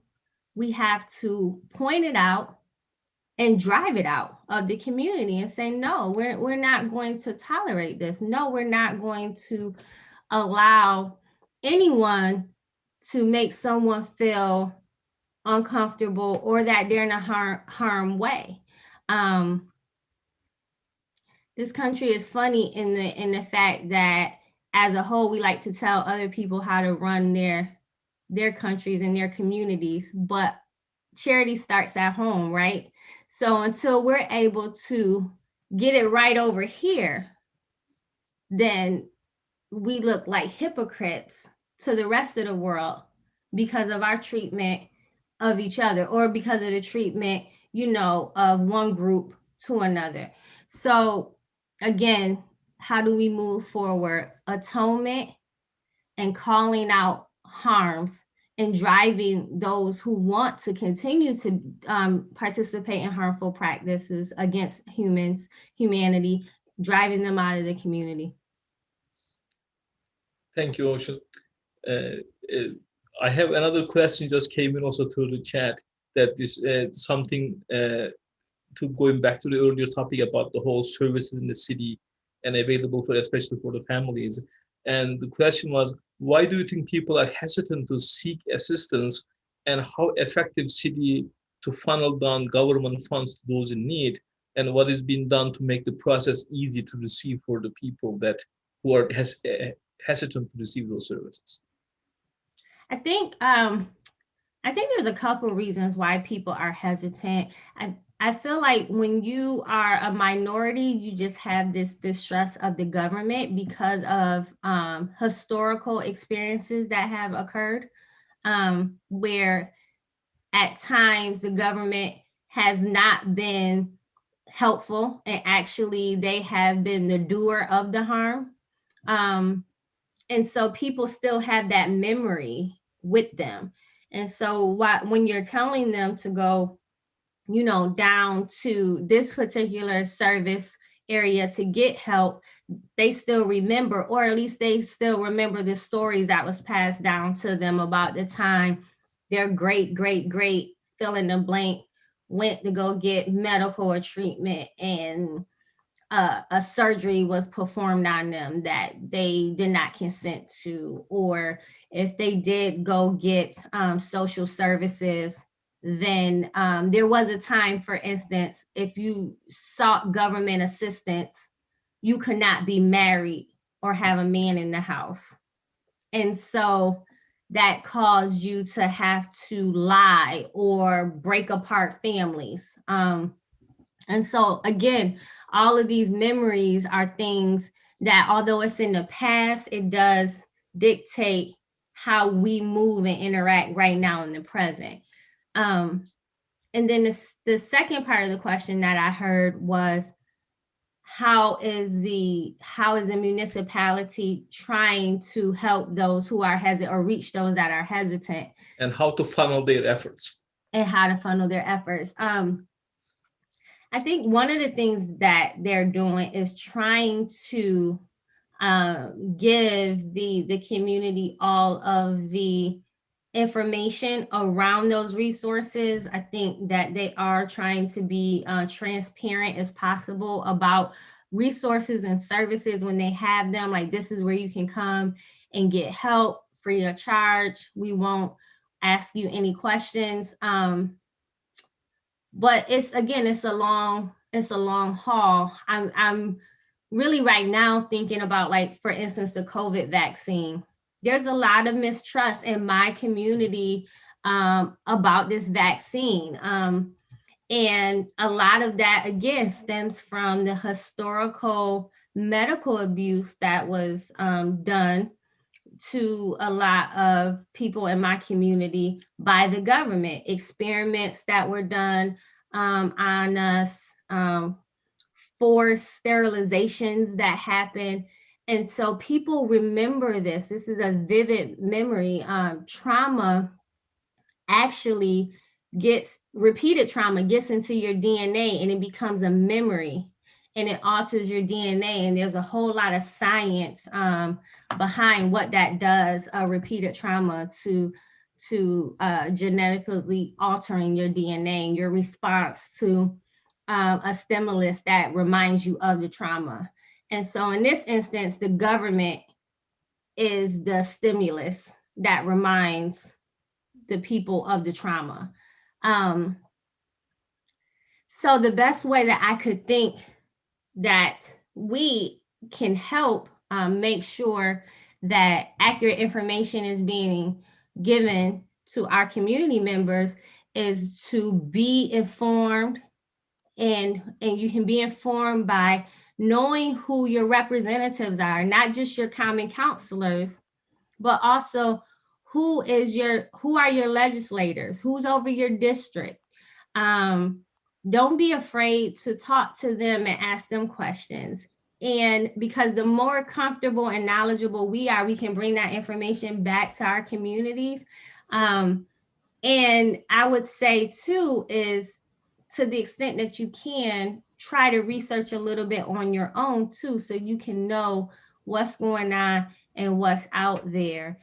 we have to point it out and drive it out of the community and say, no, we're not going to tolerate this. No, we're not going to allow anyone to make someone feel uncomfortable or that they're in a harm way. This country is funny in the fact that as a whole, we like to tell other people how to run their countries and their communities, but charity starts at home, right? So until we're able to get it right over here, then we look like hypocrites to the rest of the world because of our treatment of each other, or because of the treatment, of one group to another. So again, how do we move forward? Atonement and calling out harms and driving those who want to continue to participate in harmful practices against humanity, driving them out of the community. Thank you, Ocean. I have another question just came in also through the chat, that is something to going back to the earlier topic about the whole services in the city and available for, especially for the families. And the question was, why do you think people are hesitant to seek assistance, and how effective city to funnel down government funds to those in need, and what is being done to make the process easy to receive for the people who are hesitant to receive those services? I think there's a couple reasons why people are hesitant. I feel like when you are a minority, you just have this distrust of the government because of historical experiences that have occurred, where at times the government has not been helpful, and actually they have been the doer of the harm. And so people still have that memory with them. And so when you're telling them to go, down to this particular service area to get help, they still remember, or at least they still remember the stories that was passed down to them about the time their great fill in the blank went to go get medical or treatment, and a surgery was performed on them that they did not consent to, or if they did go get social services, then there was a time, for instance, if you sought government assistance, you could not be married or have a man in the house. And so that caused you to have to lie or break apart families. And so again, all of these memories are things that, although it's in the past, it does dictate how we move and interact right now in the present. And then the second part of the question that I heard was, how is the municipality trying to help those who are hesitant, or reach those that are hesitant, and how to funnel their efforts? And how to funnel their efforts. I think one of the things that they're doing is trying to give the community all of the information around those resources. I think that they are trying to be transparent as possible about resources and services when they have them. Like, this is where you can come and get help free of charge. We won't ask you any questions. But it's a long haul. I'm really right now thinking about, like, for instance, the COVID vaccine. There's a lot of mistrust in my community about this vaccine. And a lot of that, again, stems from the historical medical abuse that was done to a lot of people in my community by the government, experiments that were done on us, forced sterilizations that happened. And so people remember this. This is a vivid memory. Trauma actually repeated trauma gets into your DNA, and it becomes a memory, and it alters your DNA. And there's a whole lot of science behind what that does, repeated trauma to genetically altering your DNA and your response to a stimulus that reminds you of the trauma. And so in this instance, the government is the stimulus that reminds the people of the trauma. So the best way that I could think that we can help make sure that accurate information is being given to our community members is to be informed, and you can be informed by knowing who your representatives are, not just your common counselors, but also who are your legislators, who's over your district. Don't be afraid to talk to them and ask them questions. And because the more comfortable and knowledgeable we are, we can bring that information back to our communities. And I would say too is, to the extent that you can, try to research a little bit on your own too, so you can know what's going on and what's out there.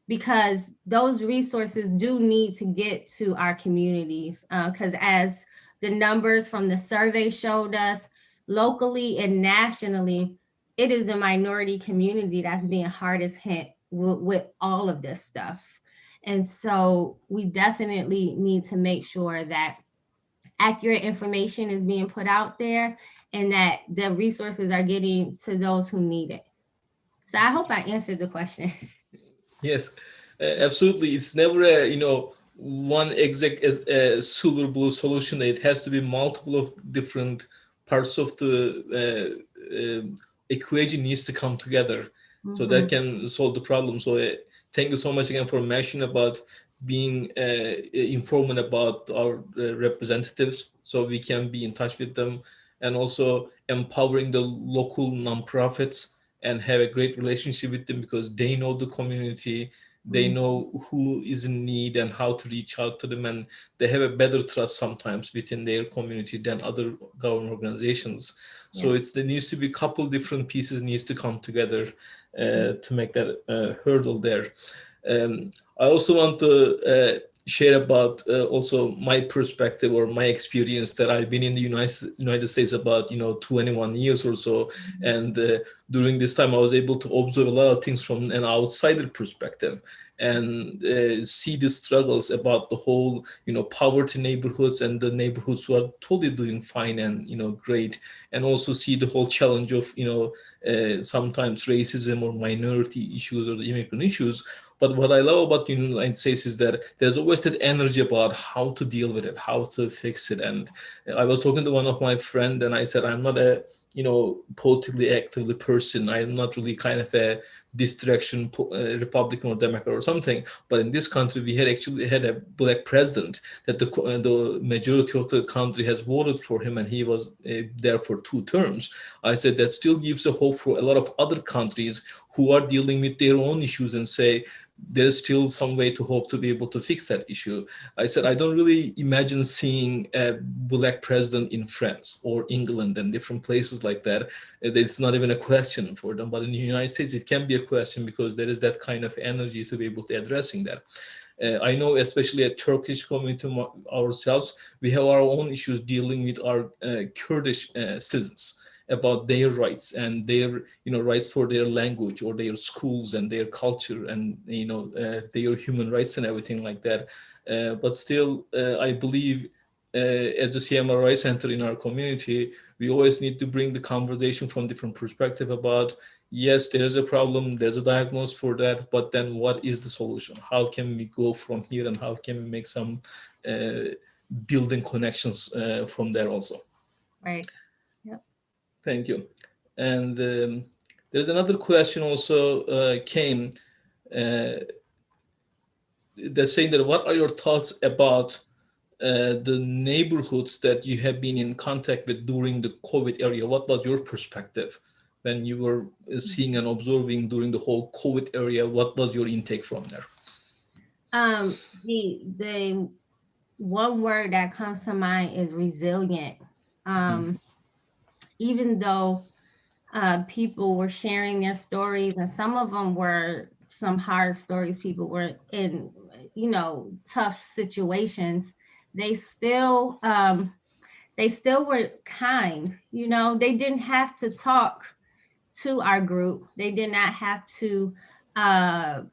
Because those resources do need to get to our communities, because as the numbers from the survey showed us, locally and nationally, it is the minority community that's being hardest hit with all of this stuff. And so we definitely need to make sure that accurate information is being put out there and that the resources are getting to those who need it. So I hope I answered the question. Yes, absolutely. It's never a one exact silver blue solution. It has to be multiple of different parts of the equation needs to come together, so that can solve the problem. So thank you so much again for mentioning about being informed about our representatives, so we can be in touch with them, and also empowering the local nonprofits and have a great relationship with them, because they know the community, they know who is in need and how to reach out to them, and they have a better trust sometimes within their community than other government organizations. So there needs to be a couple different pieces needs to come together to make that hurdle there. I also want to share about also my perspective or my experience that I've been in the United States about 21 years or so, and during this time I was able to observe a lot of things from an outsider perspective, and see the struggles about the whole poverty neighborhoods and the neighborhoods who are totally doing fine and great, and also see the whole challenge of sometimes racism or minority issues or the immigrant issues. But what I love about the United States is that there's always that energy about how to deal with it, how to fix it. And I was talking to one of my friends, and I said, I'm not a politically actively person. I'm not really kind of a this direction Republican or Democrat or something. But in this country, we actually had a black president that the majority of the country has voted for him, and he was there for 2 terms. I said that still gives a hope for a lot of other countries who are dealing with their own issues and say, there's still some way to hope to be able to fix that issue. I said, I don't really imagine seeing a black president in France or England and different places like that. It's not even a question for them. But in the United States, it can be a question because there is that kind of energy to be able to addressing that. I know, especially at Turkish community ourselves, we have our own issues dealing with our Kurdish citizens about their rights and their rights for their language or their schools and their culture and their human rights and everything like that. But still, I believe as the CMRI Center in our community, we always need to bring the conversation from different perspective about, yes, there is a problem, there's a diagnosis for that, but then what is the solution? How can we go from here, and how can we make some building connections from there also? Right. Yep. Thank you. And there's another question also came that's saying that what are your thoughts about the neighborhoods that you have been in contact with during the COVID area? What was your perspective when you were seeing and observing during the whole COVID area? What was your intake from there? The one word that comes to mind is resilient. Even though people were sharing their stories, and some of them were some hard stories, people were in tough situations, they still were kind. They didn't have to talk to our group, they did not have to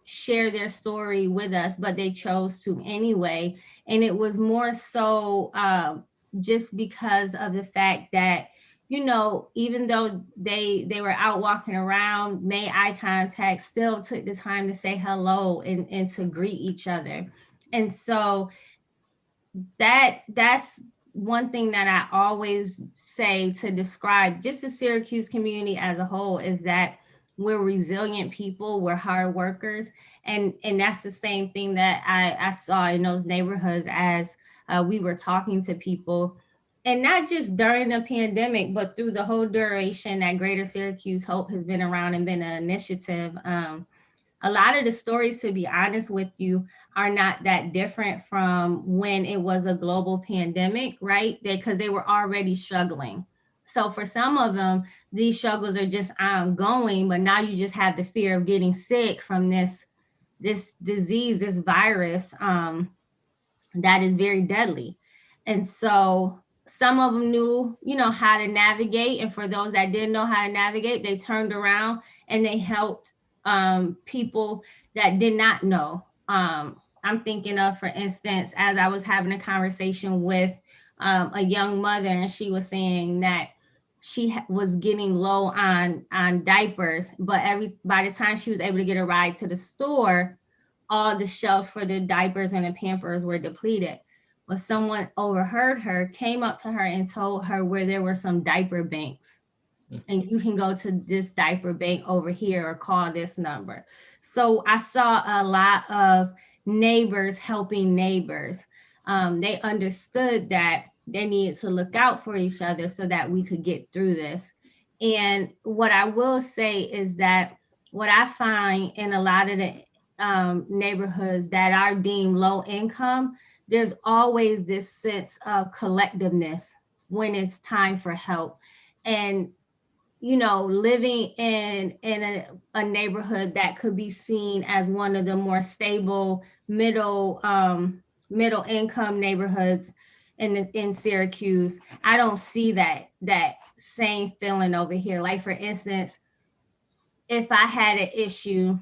share their story with us, but they chose to anyway. And it was more so just because of the fact that even though they were out walking around, made eye contact, still took the time to say hello and to greet each other. And so that's one thing that I always say to describe just the Syracuse community as a whole, is that we're resilient people, we're hard workers. And that's the same thing that I saw in those neighborhoods as we were talking to people. And not just during the pandemic, but through the whole duration that Greater Syracuse Hope has been around and been an initiative. A lot of the stories, to be honest with you, are not that different from when it was a global pandemic, right? Because they were already struggling. So for some of them, these struggles are just ongoing, but now you just have the fear of getting sick from this disease, this virus that is very deadly. And so some of them knew, how to navigate. And for those that didn't know how to navigate, they turned around and they helped people that did not know. I'm thinking of, for instance, as I was having a conversation with a young mother, and she was saying that she was getting low on diapers, but by the time she was able to get a ride to the store, all the shelves for the diapers and the Pampers were depleted. But someone overheard her, came up to her and told her where there were some diaper banks. And you can go to this diaper bank over here or call this number. So I saw a lot of neighbors helping neighbors. They understood that they needed to look out for each other so that we could get through this. And what I will say is that what I find in a lot of the neighborhoods that are deemed low income, there's always this sense of collectiveness when it's time for help. And living in a neighborhood that could be seen as one of the more stable middle income neighborhoods in Syracuse, I don't see that same feeling over here. Like, for instance, if I had an issue,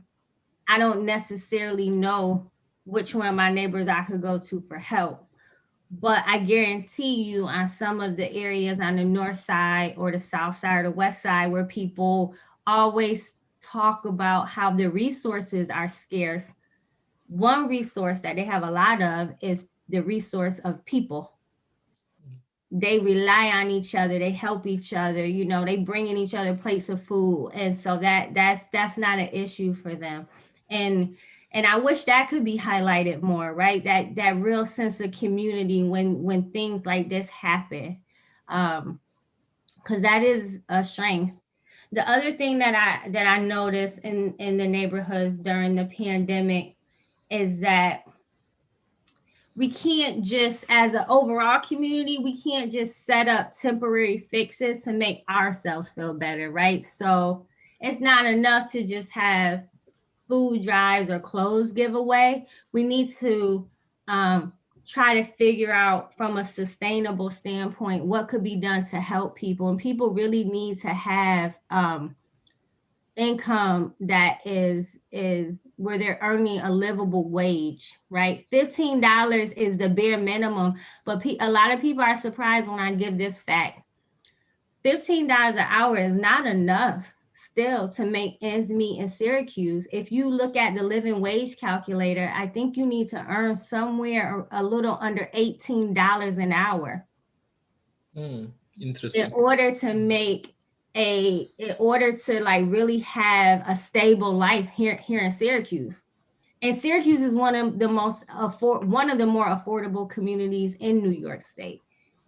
I don't necessarily know which one of my neighbors I could go to for help. But I guarantee you, on some of the areas on the north side or the south side or the west side, where people always talk about how the resources are scarce, one resource that they have a lot of is the resource of people. They rely on each other, they help each other, they bring in each other plates of food. And so that's not an issue for them. And I wish that could be highlighted more, right? That real sense of community when things like this happen, because that is a strength. The other thing that I noticed in the neighborhoods during the pandemic is that we can't just, as an overall community, we can't just set up temporary fixes to make ourselves feel better, right? So it's not enough to just have food drives or clothes giveaway. We need to try to figure out from a sustainable standpoint what could be done to help people. And people really need to have income that is where they're earning a livable wage, right? $15 is the bare minimum, but a lot of people are surprised when I give this fact. $15 an hour is not enough still to make ends meet in Syracuse. If you look at the living wage calculator, I think you need to earn somewhere a little under $18 an hour. Interesting. In order to like really have a stable life here in Syracuse. And Syracuse is one of the more affordable communities in New York State.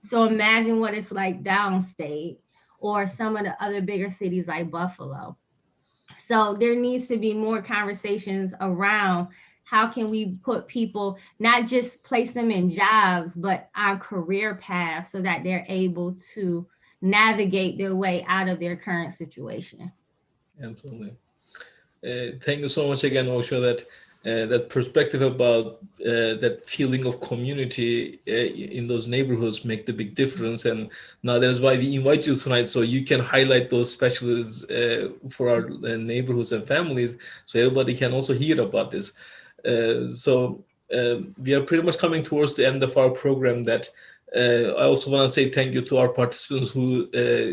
So imagine what it's like downstate or some of the other bigger cities like Buffalo. So there needs to be more conversations around how can we put people, not just place them in jobs, but on career paths so that they're able to navigate their way out of their current situation. Absolutely. Thank you so much again, Osho, that perspective about that feeling of community in those neighborhoods make the big difference. And now that is why we invite you tonight, so you can highlight those specialists for our neighborhoods and families, so everybody can also hear about this. So we are pretty much coming towards the end of our program. That I also want to say thank you to our participants who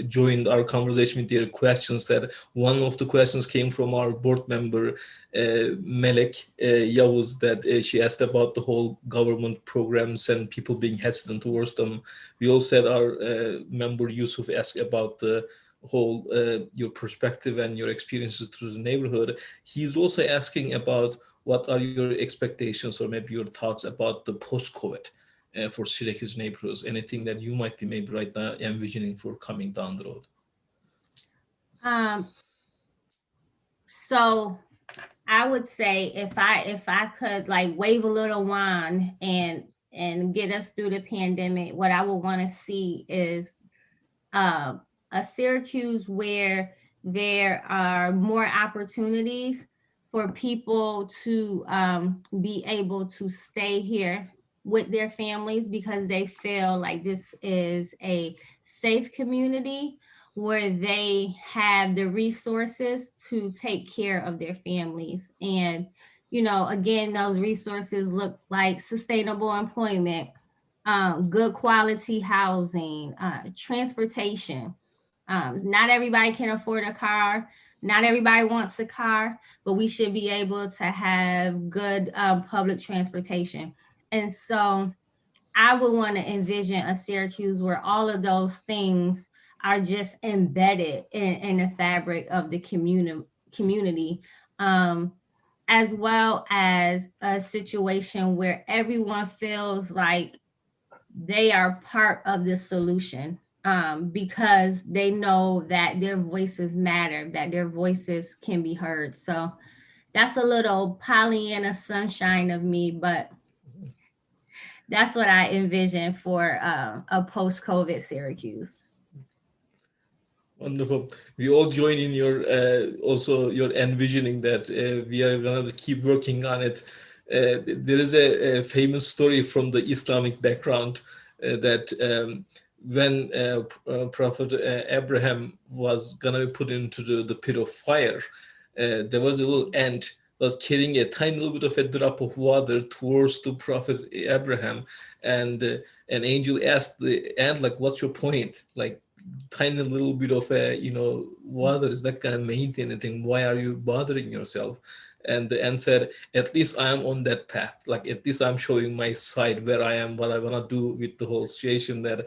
joined our conversation with their questions. That one of the questions came from our board member, Melek Yavuz, that she asked about the whole government programs and people being hesitant towards them. We also had our member Yusuf ask about the whole your perspective and your experiences through the neighborhood. He's also asking about what are your expectations or maybe your thoughts about the post-COVID for Syracuse neighborhoods, anything that you might be maybe right now envisioning for coming down the road? So I would say if I could like wave a little wand and get us through the pandemic, what I would want to see is a Syracuse where there are more opportunities for people to be able to stay here with their families because they feel like this is a safe community where they have the resources to take care of their families. And, again, those resources look like sustainable employment, good quality housing, transportation. Not everybody can afford a car, Not everybody wants a car, but we should be able to have good public transportation. And so I would want to envision a Syracuse where all of those things are just embedded in the fabric of the community, as well as a situation where everyone feels like they are part of the solution, because they know that their voices matter, that their voices can be heard. So that's a little Pollyanna sunshine of me, but that's what I envision for a post-COVID Syracuse. Wonderful. We all join in your also your envisioning that we are going to keep working on it. There is a famous story from the Islamic background that when Prophet Abraham was going to be put into the pit of fire, there was a little ant was carrying a tiny little bit of a drop of water towards the Prophet Abraham, and an angel asked the ant, like, "What's your point? Like, tiny little bit of a water is not going to maintain anything. Why are you bothering yourself?" And the ant said, "At least I am on that path. Like, at least I'm showing my side, where I am, what I want to do with the whole situation. That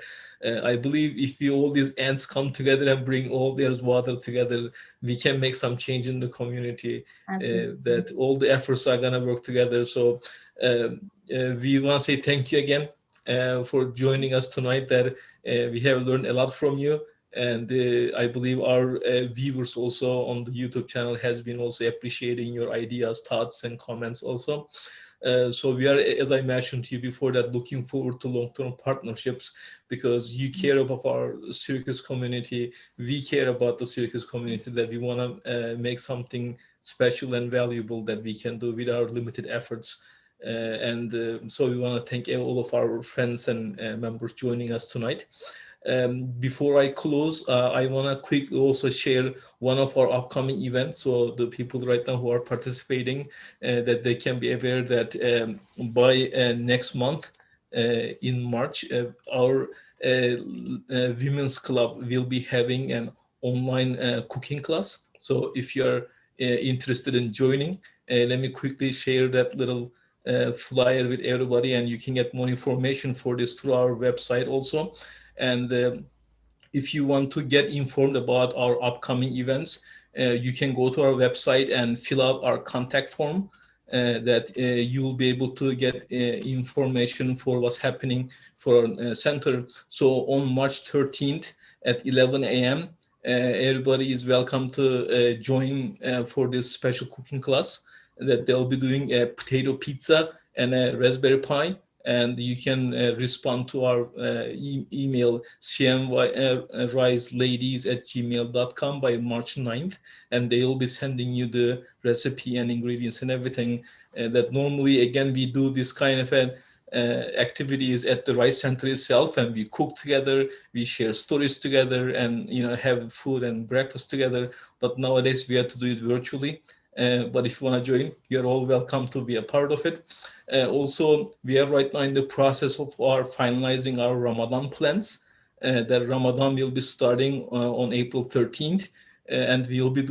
I believe if all these ants come together and bring all their water together, we can make some change in the community. That all the efforts are going to work together." So we want to say thank you again for joining us tonight. That we have learned a lot from you, and I believe our viewers also on the YouTube channel has been also appreciating your ideas, thoughts, and comments also. So we are, as I mentioned to you before, that looking forward to long-term partnerships, because you care about our Syracuse community, we care about the Syracuse community, that we want to make something special and valuable that we can do with our limited efforts. So we want to thank all of our friends and members joining us tonight. Before I close, I want to quickly also share one of our upcoming events. So the people right now who are participating, that they can be aware that by next month, in March, our women's club will be having an online cooking class. So if you're interested in joining, let me quickly share that little flyer with everybody, and you can get more information for this through our website also. And if you want to get informed about our upcoming events, you can go to our website and fill out our contact form, that you will be able to get information for what's happening for our center. So on March 13th at 11 a.m., everybody is welcome to join for this special cooking class, that they'll be doing a potato pizza and a raspberry pie. And you can respond to our email, cmyriseladies@gmail.com, by March 9th. And they'll be sending you the recipe and ingredients and everything. That normally, again, we do this kind of activities at the Rice Center itself, and we cook together, we share stories together, and have food and breakfast together. But nowadays, we have to do it virtually. But if you want to join, you're all welcome to be a part of it. Also, we are right now in the process of finalizing our Ramadan plans. That Ramadan will be starting on April 13th. And we'll be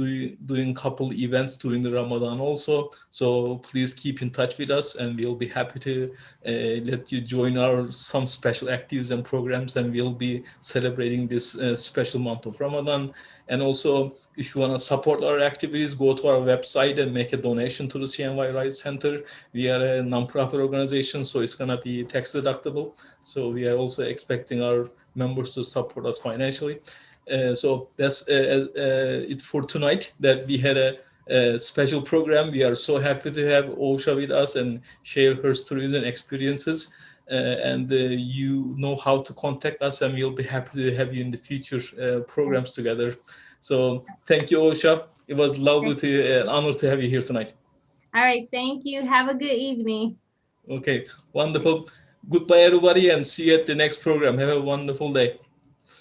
doing a couple events during the Ramadan also. So please keep in touch with us, and we'll be happy to let you join some special activities and programs. And we'll be celebrating this special month of Ramadan. And also, if you want to support our activities, go to our website and make a donation to the CNY Rice Center. We are a nonprofit organization, so it's going to be tax deductible. So we are also expecting our members to support us financially. So that's it for tonight, that we had a special program. We are so happy to have Osha with us and share her stories and experiences. And you know how to contact us, and we'll be happy to have you in the future programs together. So thank you, Osha. It was lovely, an honor to have you here tonight. All right, thank you. Have a good evening. Okay, wonderful. Goodbye, everybody, and see you at the next program. Have a wonderful day.